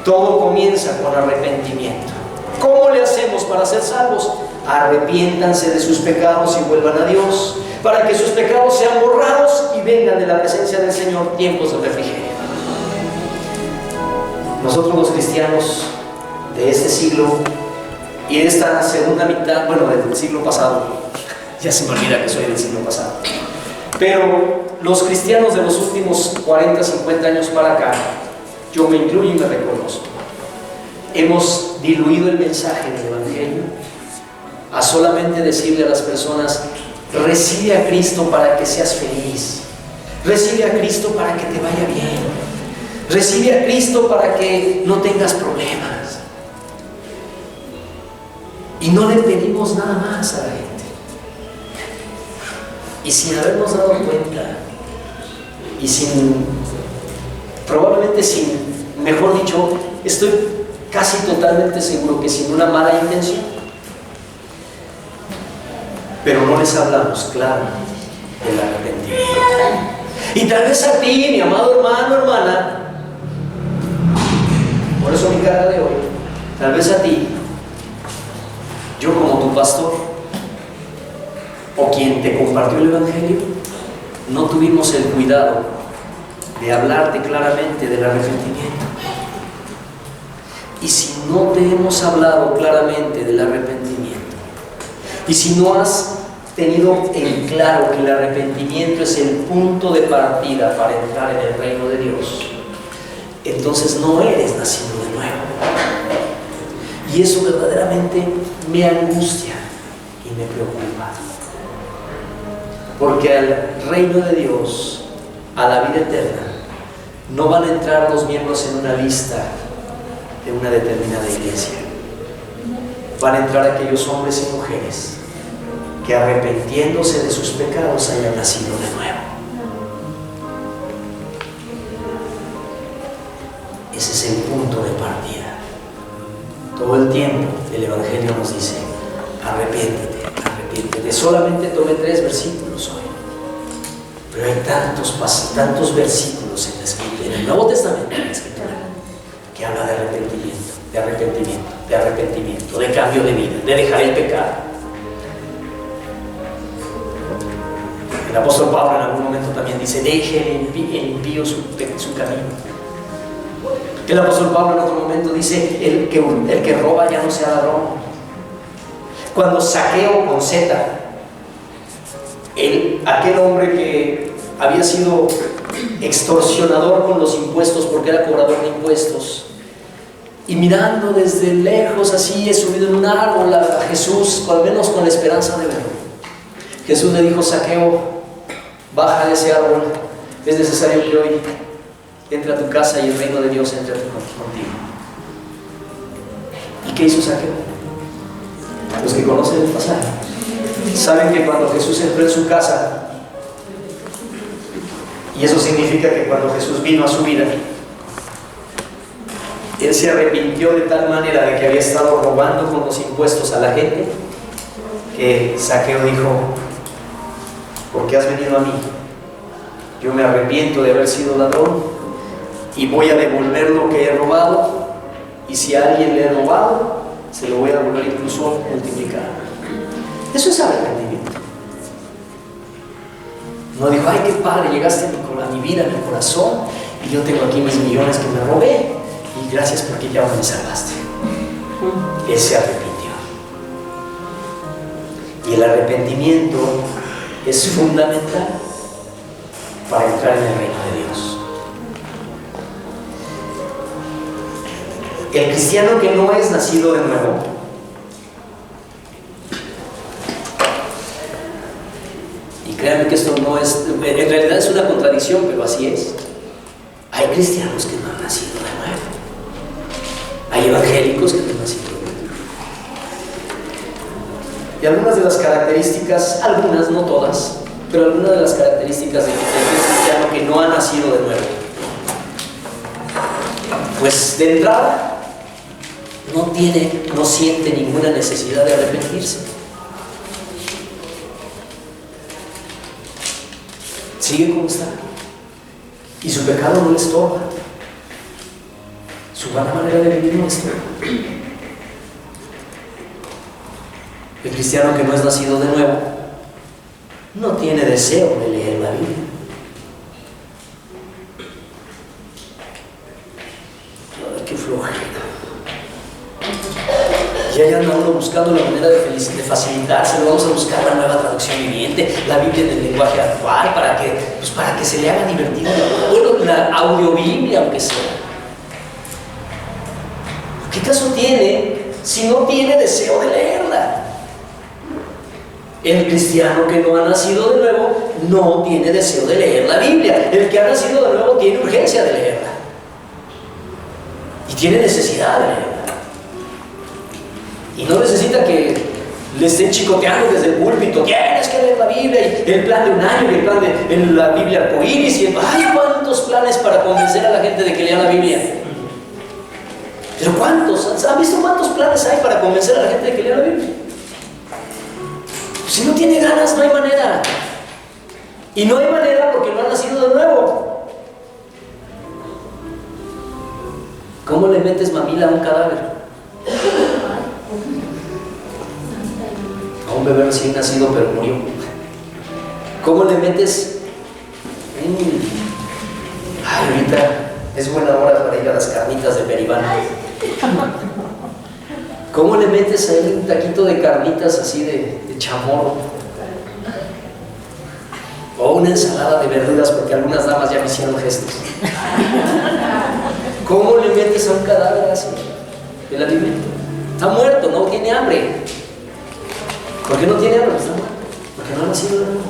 Todo comienza con arrepentimiento. ¿Cómo le hacemos para ser salvos? Arrepiéntanse de sus pecados y vuelvan a Dios, para que sus pecados sean borrados y vengan de la presencia del Señor tiempos de refrigerio. Nosotros los cristianos de este siglo y de esta segunda mitad, bueno, del siglo pasado, ya se me olvida que soy del siglo pasado, pero los cristianos de los últimos 40, 50 años para acá, yo me incluyo y me reconozco, hemos diluido el mensaje del Evangelio a solamente decirle a las personas, recibe a Cristo para que seas feliz, recibe a Cristo para que te vaya bien, recibe a Cristo para que no tengas problemas. Y no le pedimos nada más a la gente. Y sin habernos dado cuenta, y probablemente mejor dicho, estoy casi totalmente seguro que sin una mala intención, pero no les hablamos claro del arrepentimiento. Y tal vez a ti, mi amado hermano, hermana, por eso mi carga de hoy, tal vez a ti, yo como tu pastor, o quien te compartió el Evangelio, no tuvimos el cuidado de hablarte claramente del arrepentimiento. Y si no te hemos hablado claramente del arrepentimiento, y si no has tenido en claro que el arrepentimiento es el punto de partida para entrar en el reino de Dios, entonces no eres nacido de nuevo. Y eso verdaderamente me angustia y me preocupa. Porque al reino de Dios, a la vida eterna, no van a entrar los miembros en una lista de una determinada iglesia. Van a entrar aquellos hombres y mujeres que, arrepintiéndose de sus pecados, hayan nacido de nuevo. Ese es el punto de partida. Todo el tiempo el Evangelio nos dice, arrepiéntete, arrepiéntete. Solamente tomé 3 versículos hoy, pero hay tantos versículos en la Escritura, en el Nuevo Testamento, en la Escritura, que habla de arrepentimiento, de arrepentimiento, de arrepentimiento, de cambio de vida, de dejar el pecado. El apóstol Pablo en algún momento también dice, deje el impío su camino. El apóstol Pablo en otro momento dice, el que roba ya no sea ladrón. Cuando Zaqueo, con Z, aquel hombre que había sido extorsionador con los impuestos porque era cobrador de impuestos, y mirando desde lejos así, subido en un árbol a Jesús, al menos con la esperanza de verlo, Jesús le dijo, Zaqueo, baja de ese árbol, es necesario que hoy entre a tu casa y el reino de Dios entre contigo. ¿Y qué hizo Zaqueo? Los que conocen el pasaje saben que cuando Jesús entró en su casa, y eso significa que cuando Jesús vino a su vida, él se arrepintió de tal manera de que había estado robando con los impuestos a la gente, que Zaqueo dijo: ¿por qué has venido a mí? Yo me arrepiento de haber sido ladrón y voy a devolver lo que he robado, y si a alguien le he robado, se lo voy a devolver incluso multiplicado. Eso es arrepentimiento. No dijo: ay, qué padre, llegaste a mi vida, a mi corazón, y yo tengo aquí mis millones que me robé, y gracias porque ya me salvaste. Él se arrepintió. Y el arrepentimiento es fundamental para entrar en el reino de Dios. El cristiano que no es nacido de nuevo, y créanme que esto no es, en realidad es una contradicción, pero así es. Hay cristianos que no han nacido de nuevo. Hay evangélicos que no han nacido de nuevo. Y algunas de las características, algunas, no todas, pero algunas de las características del cristiano que no ha nacido de nuevo, pues de entrada no siente ninguna necesidad de arrepentirse. Sigue como está, y su pecado no le estorba, su buena manera de vivir no le estorba. El cristiano que no es nacido de nuevo no tiene deseo de leer la Biblia. Ay, qué flojera. Y ahí anda uno buscando la manera de facilitarse. Vamos a buscar la nueva traducción viviente, la Biblia en el lenguaje actual, para que se le haga divertido. Bueno, la audiobiblia, aunque sea. ¿Qué caso tiene si no tiene deseo de leerla? El cristiano que no ha nacido de nuevo no tiene deseo de leer la Biblia. El que ha nacido de nuevo tiene urgencia de leerla. Y tiene necesidad de leerla. Y no necesita que le estén chicoteando desde el púlpito: tienes que leer la Biblia, y el plan de un año, y el plan de la Biblia arcoíris, y ¡ay, cuántos planes para convencer a la gente de que lea la Biblia! Pero ¿cuántos? ¿Han visto cuántos planes hay para convencer a la gente de que lea la Biblia? Si no tiene ganas, no hay manera. Y no hay manera porque no ha nacido de nuevo. ¿Cómo le metes mamila a un cadáver? A un bebé recién nacido pero murió. ¿Cómo le metes? Ay, ahorita es buena hora para ir a las carnitas de Peribán. ¿Cómo le metes ahí un taquito de carnitas así de chamorro? O una ensalada de verduras, porque algunas damas ya me hicieron gestos. ¿Cómo le metes a un cadáver así? El alimento. Está muerto, no tiene hambre. ¿Por qué no tiene hambre? Está muerto. Porque no ha nacido de nuevo.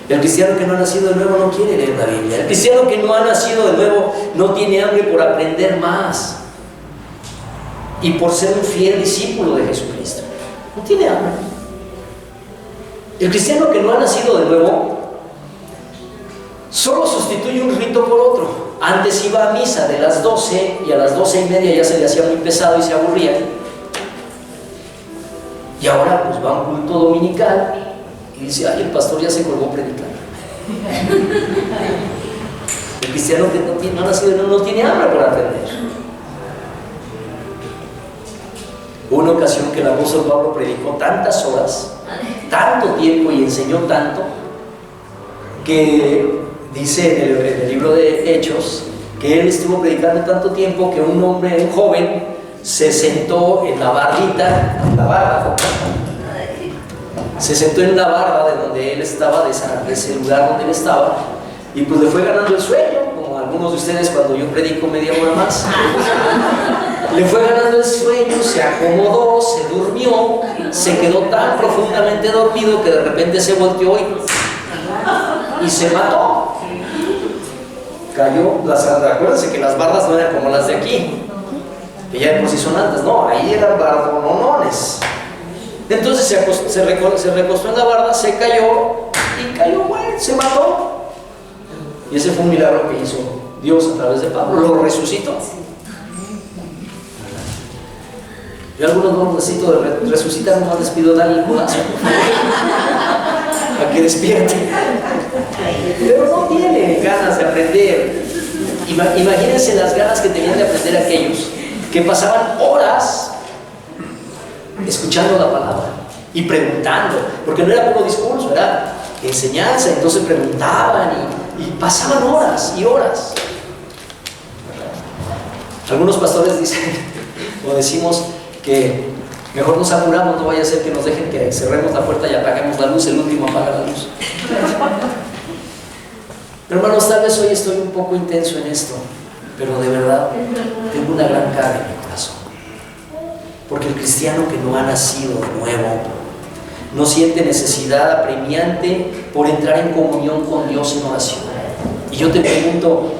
El cristiano que no ha nacido de nuevo no quiere leer la Biblia. El cristiano que no ha nacido de nuevo no tiene hambre por aprender más y por ser un fiel discípulo de Jesucristo. No tiene hambre. El cristiano que no ha nacido de nuevo solo sustituye un rito por otro. Antes iba a misa de las 12 y a las 12:30 ya se le hacía muy pesado y se aburría. Y ahora pues va a un culto dominical y dice: ay, el pastor ya se colgó predicando. El cristiano que no ha nacido no tiene hambre por aprender. Una ocasión que el apóstol Pablo predicó tantas horas, tanto tiempo, y enseñó tanto, que dice en el libro de Hechos que él estuvo predicando tanto tiempo que un joven se sentó en la bardita, se sentó en la barra de donde él estaba, de ese lugar donde él estaba, y pues le fue ganando el sueño, como algunos de ustedes cuando yo predico media hora más. Le fue ganando el sueño, se acomodó, se durmió, se quedó tan profundamente dormido que de repente se volteó y se mató. cayó. Acuérdense que las bardas no eran como las de aquí, que ya de por sí son altas, no, ahí eran bardonones. Entonces se recostó en la barda, se cayó y cayó, bueno, se mató. Y ese fue un milagro que hizo Dios a través de Pablo, lo resucitó. Yo a algunos no necesito de resucitar, nomás les pido darle el codazo para que despierten. Pero no tienen ganas de aprender. Imagínense las ganas que tenían de aprender aquellos que pasaban horas escuchando la palabra y preguntando, porque no era puro discurso, era enseñanza. Entonces preguntaban y pasaban horas y horas. Algunos pastores dicen o decimos que mejor nos apuramos, no vaya a ser que nos dejen que cerremos la puerta y apaguemos la luz, el último apaga la luz. Hermanos, tal vez hoy estoy un poco intenso en esto, pero de verdad tengo una gran carga en mi corazón. Porque el cristiano que no ha nacido de nuevo no siente necesidad apremiante por entrar en comunión con Dios en oración. Y yo te pregunto,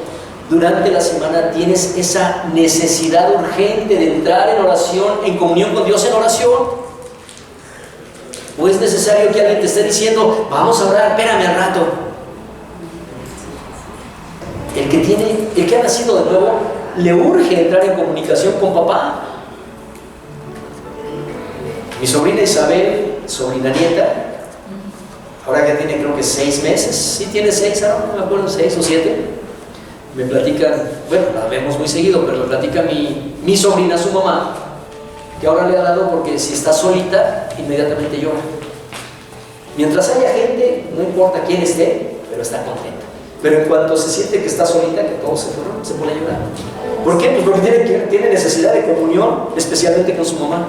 durante la semana tienes esa necesidad urgente de entrar en oración, en comunión con Dios en oración. ¿O es necesario que alguien te esté diciendo, vamos a orar, espérame al rato? El que ha nacido de nuevo, le urge entrar en comunicación con papá. Mi sobrina Isabel, sobrina nieta, ahora ya tiene creo que 6 meses, sí tiene 6, ahora no me acuerdo, 6 o 7. Me platican, bueno, la vemos muy seguido, pero me platica mi sobrina, su mamá, que ahora le ha dado porque si está solita, inmediatamente llora. Mientras haya gente, no importa quién esté, pero está contenta. Pero en cuanto se siente que está solita, que todo se pone a llorar. ¿Por qué? Pues porque tiene necesidad de comunión, especialmente con su mamá.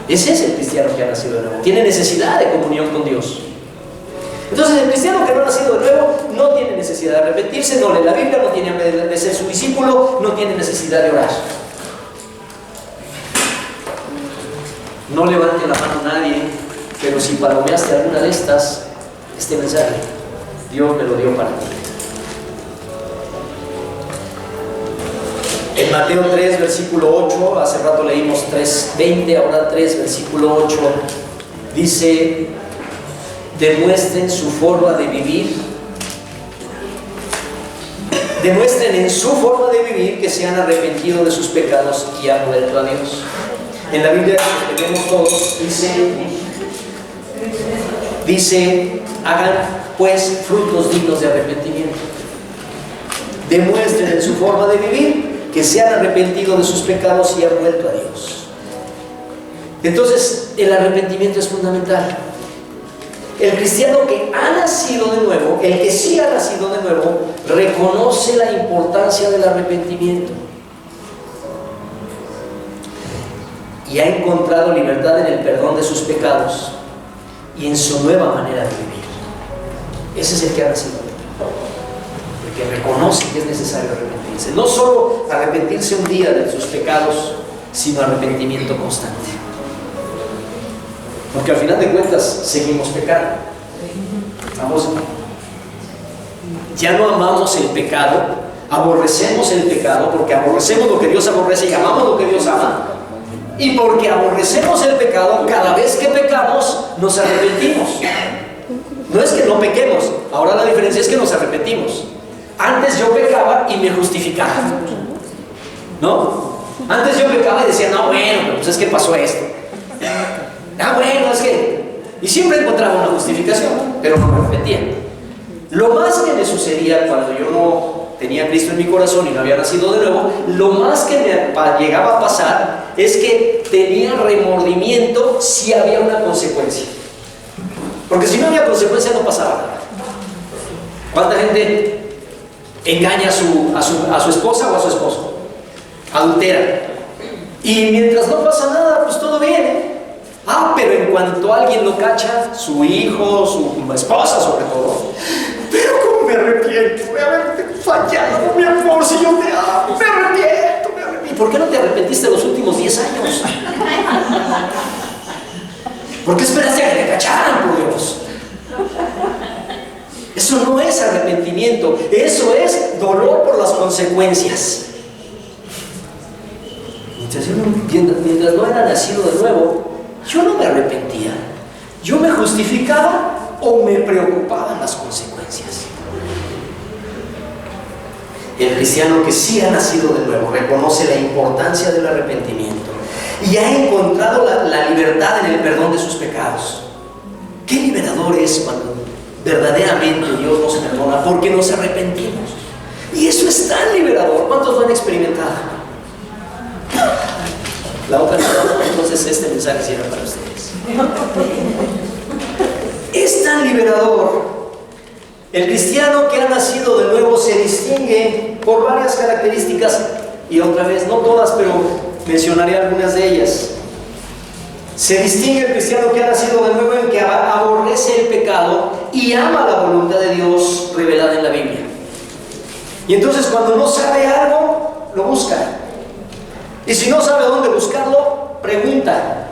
Ese es el cristiano que ha nacido de nuevo, tiene necesidad de comunión con Dios. Entonces el cristiano que no ha nacido de nuevo no tiene necesidad de arrepentirse, no lee la Biblia, no tiene de ser su discípulo, no tiene necesidad de orar. No levante la mano nadie, pero si palomeaste alguna de estas, este mensaje, Dios me lo dio para ti. En Mateo 3, versículo 8, hace rato leímos 3:20, ahora 3, versículo 8, dice: demuestren su forma de vivir, demuestren en su forma de vivir que se han arrepentido de sus pecados y han vuelto a Dios. En la Biblia que tenemos todos, dice, hagan pues frutos dignos de arrepentimiento. Demuestren en su forma de vivir que se han arrepentido de sus pecados y han vuelto a Dios. Entonces, el arrepentimiento es fundamental. El cristiano que ha nacido de nuevo, el que sí ha nacido de nuevo, reconoce la importancia del arrepentimiento y ha encontrado libertad en el perdón de sus pecados y en su nueva manera de vivir. Ese es el que ha nacido de nuevo, el que reconoce que es necesario arrepentirse. No solo arrepentirse un día de sus pecados, sino arrepentimiento constante. Porque al final de cuentas seguimos pecando. Ya no amamos el pecado, aborrecemos el pecado, porque aborrecemos lo que Dios aborrece y amamos lo que Dios ama. Y porque aborrecemos el pecado, cada vez que pecamos nos arrepentimos. No es que no pequemos, ahora la diferencia es que nos arrepentimos. Antes yo pecaba y me justificaba, ¿no? Antes yo pecaba y decía, no, bueno, pues es que pasó esto. Bueno, es que... Y siempre encontraba una justificación, pero no me arrepentía. Lo más que me sucedía cuando yo no tenía a Cristo en mi corazón y no había nacido de nuevo, lo más que me llegaba a pasar es que tenía remordimiento si había una consecuencia. Porque si no había consecuencia no pasaba nada. ¿Cuánta gente engaña a su esposa o a su esposo? Adultera. Y mientras no pasa nada, pues todo bien, ¿eh? Pero en cuanto alguien lo cacha, su hijo, su esposa sobre todo, pero cómo me arrepiento de haberte fallado, mi amor, si yo te amo, me arrepiento. ¿Y por qué no te arrepentiste los últimos 10 años? ¿Por qué esperaste a que te cacharan, por Dios? Eso no es arrepentimiento, eso es dolor por las consecuencias. Mientras no era nacido de nuevo, yo no me arrepentía. Yo me justificaba o me preocupaban las consecuencias. El cristiano que sí ha nacido de nuevo reconoce la importancia del arrepentimiento y ha encontrado la libertad en el perdón de sus pecados. Qué liberador es cuando verdaderamente Dios nos perdona porque nos arrepentimos. Y eso es tan liberador. ¿Cuántos lo han experimentado? La otra no, entonces este mensaje sí era para ustedes. Es tan liberador. El cristiano que ha nacido de nuevo se distingue por varias características, y otra vez, no todas, pero mencionaré algunas de ellas. Se distingue el cristiano que ha nacido de nuevo en que aborrece el pecado y ama la voluntad de Dios revelada en la Biblia. Y entonces cuando no sabe algo, lo busca. Y si no sabe dónde buscarlo, pregunta.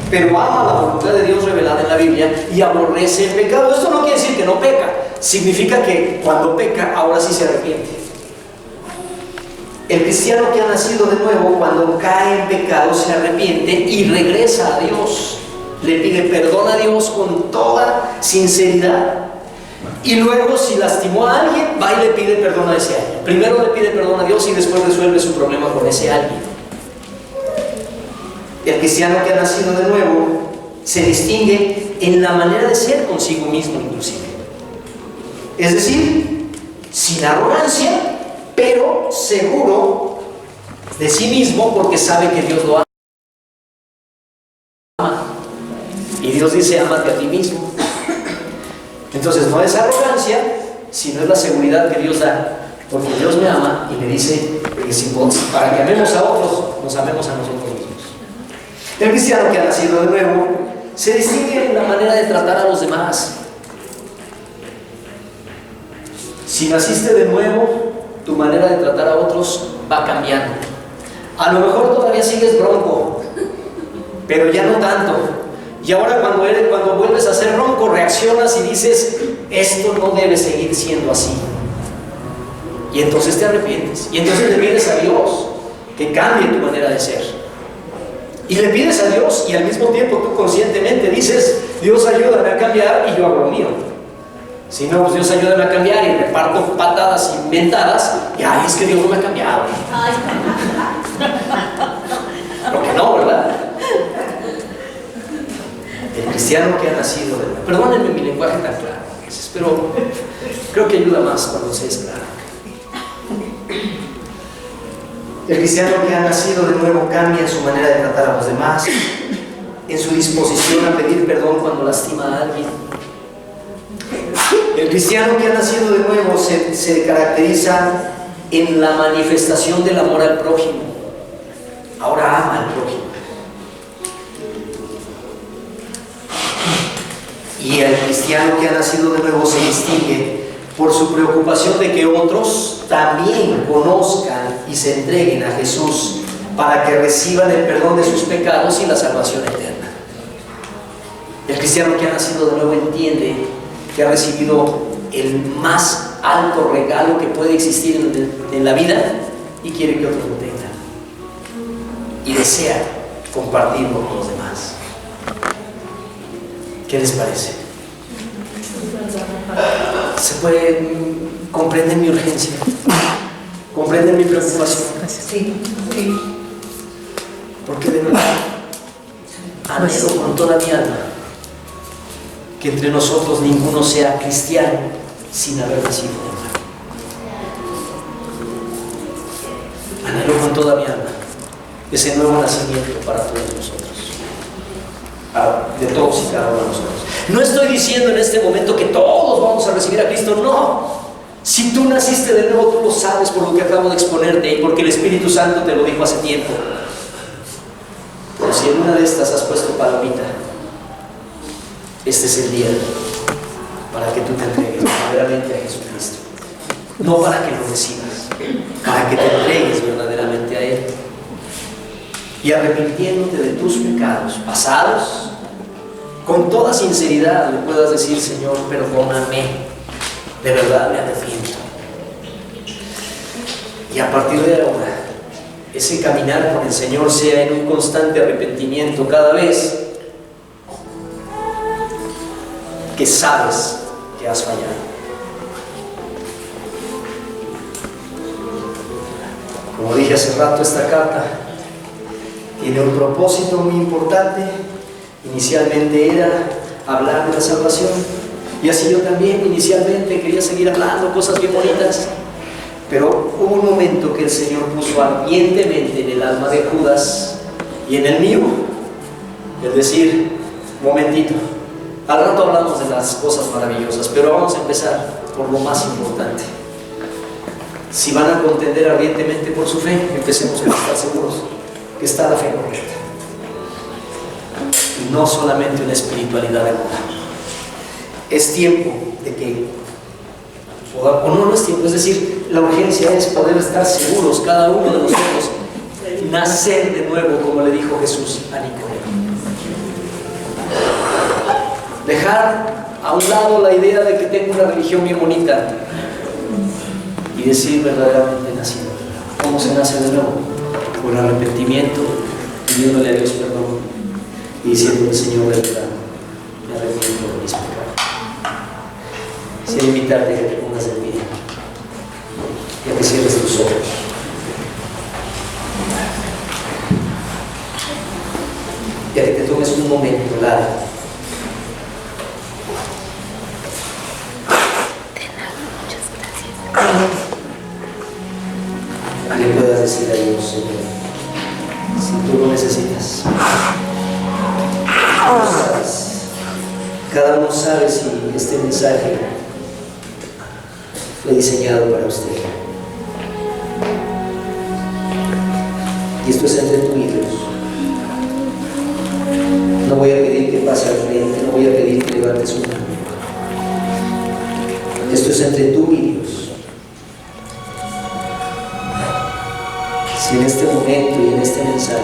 Pero ama la voluntad de Dios revelada en la Biblia y aborrece el pecado. Esto no quiere decir que no peca. Significa que cuando peca, ahora sí se arrepiente. El cristiano que ha nacido de nuevo, cuando cae en pecado, se arrepiente y regresa a Dios. Le pide perdón a Dios con toda sinceridad. Y luego, si lastimó a alguien, va y le pide perdón a ese alguien. Primero le pide perdón a Dios y después resuelve su problema con ese alguien. El cristiano que ha nacido de nuevo se distingue en la manera de ser consigo mismo, inclusive. Es decir, sin arrogancia, pero seguro de sí mismo porque sabe que Dios lo ama. Y Dios dice, ámate a ti mismo. Entonces no es arrogancia, sino es la seguridad que Dios da, porque Dios me ama y me dice que para que amemos a otros, nos amemos a nosotros mismos. El cristiano que ha nacido de nuevo se distingue en la manera de tratar a los demás. Si naciste de nuevo, tu manera de tratar a otros va cambiando. A lo mejor todavía sigues bronco, pero ya no tanto. Y ahora cuando vuelves a ser ronco, reaccionas y dices, esto no debe seguir siendo así. Y entonces te arrepientes. Y entonces le pides a Dios que cambie tu manera de ser. Y le pides a Dios y al mismo tiempo tú conscientemente dices, Dios ayúdame a cambiar y yo hago lo mío. Si no, pues Dios ayúdame a cambiar y reparto patadas inventadas y ay, es que Dios no me ha cambiado. Porque no, ¿verdad? El cristiano que ha nacido de nuevo. Perdónenme mi lenguaje tan claro, pero creo que ayuda más cuando se es claro. El cristiano que ha nacido de nuevo cambia en su manera de tratar a los demás, en su disposición a pedir perdón cuando lastima a alguien. El cristiano que ha nacido de nuevo se caracteriza en la manifestación del amor al prójimo. Ahora ama al prójimo. Y el cristiano que ha nacido de nuevo se distingue por su preocupación de que otros también conozcan y se entreguen a Jesús para que reciban el perdón de sus pecados y la salvación eterna. El cristiano que ha nacido de nuevo entiende que ha recibido el más alto regalo que puede existir en la vida y quiere que otros lo tengan. Y desea compartirlo con los demás. ¿Qué les parece? ¿Comprenden mi urgencia? ¿Comprenden mi preocupación? Sí. Porque de verdad anhelo con toda mi alma que entre nosotros ninguno sea cristiano sin haber nacido de nuevo. Anhelo con toda mi alma ese nuevo nacimiento para todos nosotros, de todos y cada uno de nosotros. No estoy diciendo en este momento que todos vamos a recibir a Cristo, no. Si tú naciste de nuevo, tú lo sabes por lo que acabo de exponerte y porque el Espíritu Santo te lo dijo hace tiempo. Pero si en una de estas has puesto palomita, este es el día para que tú te entregues verdaderamente a Jesucristo. No para que lo recibas, para que te entregues verdaderamente a Él. Y arrepintiéndote de tus pecados pasados con toda sinceridad le puedas decir: Señor, perdóname, de verdad me arrepiento. Y a partir de ahora, ese caminar con el Señor sea en un constante arrepentimiento cada vez que sabes que has fallado. Como dije hace rato, esta carta tiene un propósito muy importante. Inicialmente era hablar de la salvación, y así yo también inicialmente quería seguir hablando cosas bien bonitas, pero hubo un momento que el Señor puso ardientemente en el alma de Judas y en el mío, es decir: momentito, al rato hablamos de las cosas maravillosas, pero vamos a empezar por lo más importante. Si van a contender ardientemente por su fe, empecemos por estar seguros que está la fe correcta, y no solamente una espiritualidad de moda. Es tiempo de que, o no es tiempo, es decir, la urgencia es poder estar seguros, cada uno de nosotros, nacer de nuevo, como le dijo Jesús a Nicodemo. Dejar a un lado la idea de que tengo una religión bien bonita y decir: verdaderamente nací. ¿Cómo se nace de nuevo? Por arrepentimiento, pidiéndole a Dios perdón y diciendo: el Señor, de verdad, me arrepiento de mis pecados. Quisiera invitarte a que te pongas de pie y a que cierres tus ojos. Y a que te tomes un momento largo a que puedas decir a Dios: Señor, si tú lo necesitas. Cada uno sabe si este mensaje fue diseñado para usted. Y esto es entre tú y Dios. No voy a pedir que pase al frente, no voy a pedir que levantes su mano. Esto es entre tú y Dios. Si en este momento y en este mensaje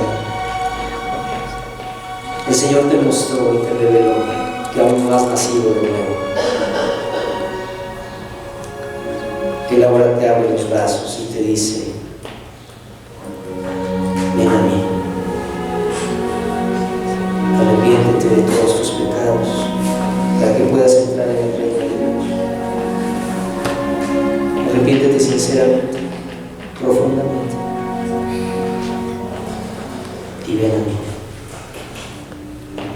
el Señor te mostró y te reveló que aún no has nacido de nuevo, que Él ahora te abre los brazos y te dice: ven a mí, arrepiéntete de todos tus pecados para que puedas entrar en el reino de Dios. Arrepiéntete sinceramente, profundamente, y ven a mí.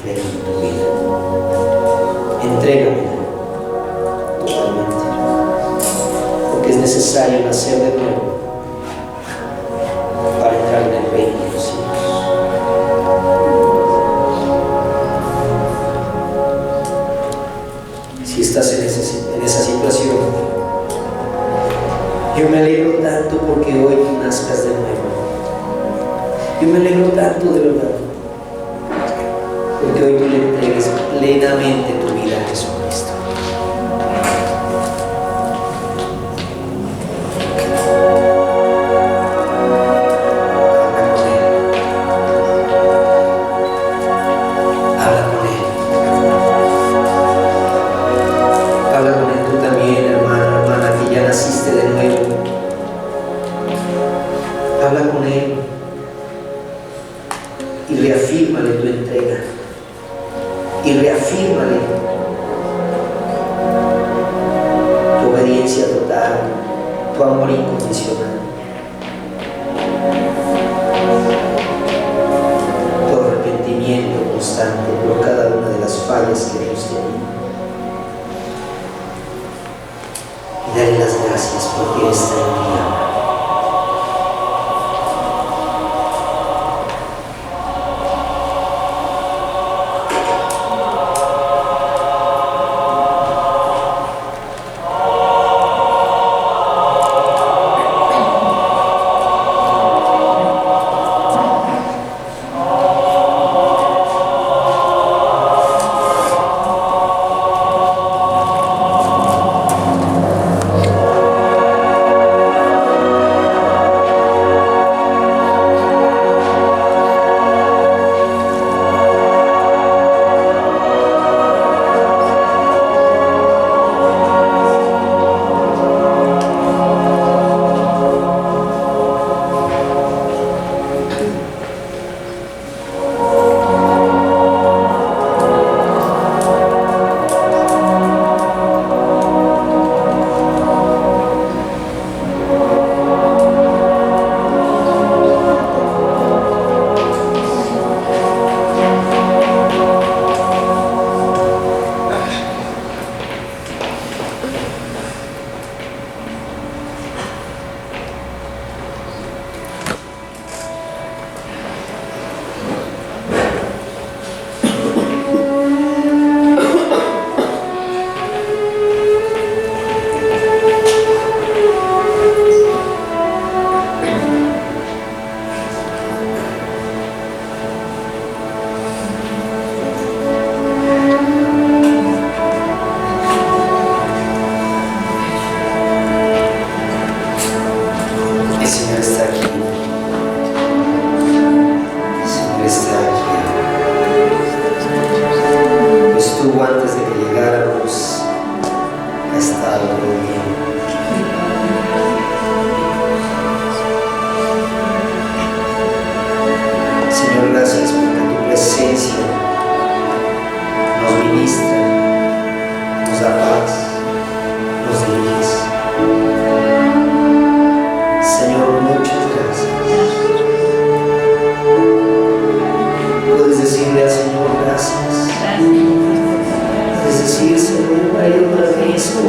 Ven a tu vida, entrégamela totalmente, porque es necesario nacer de nuevo para entrar en el reino de los cielos. Si estás en esa situación, yo me alegro tanto porque hoy nazcas de nuevo. Yo me alegro tanto, de verdad, porque hoy tú le entregues plenamente tu vida a Jesucristo. Habla con Él. Habla con Él tú también, hermano, hermana, que ya naciste de nuevo. Habla con Él y reafírmale tu entrega, y reafírmale tu obediencia total, tu amor incondicional, tu arrepentimiento constante por cada una de las fallas que Dios te dio. Y dale las gracias porque esta es mi ama.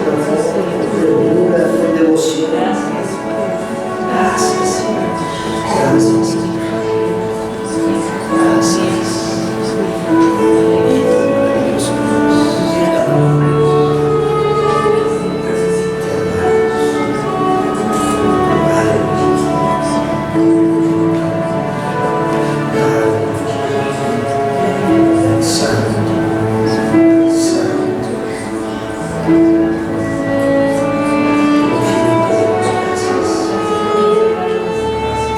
con amor, con ternura, con devoción. Gracias, Señor. Gracias, Señor. Gracias. Maravilloso Dios. Te amamos.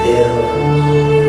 Te amamos.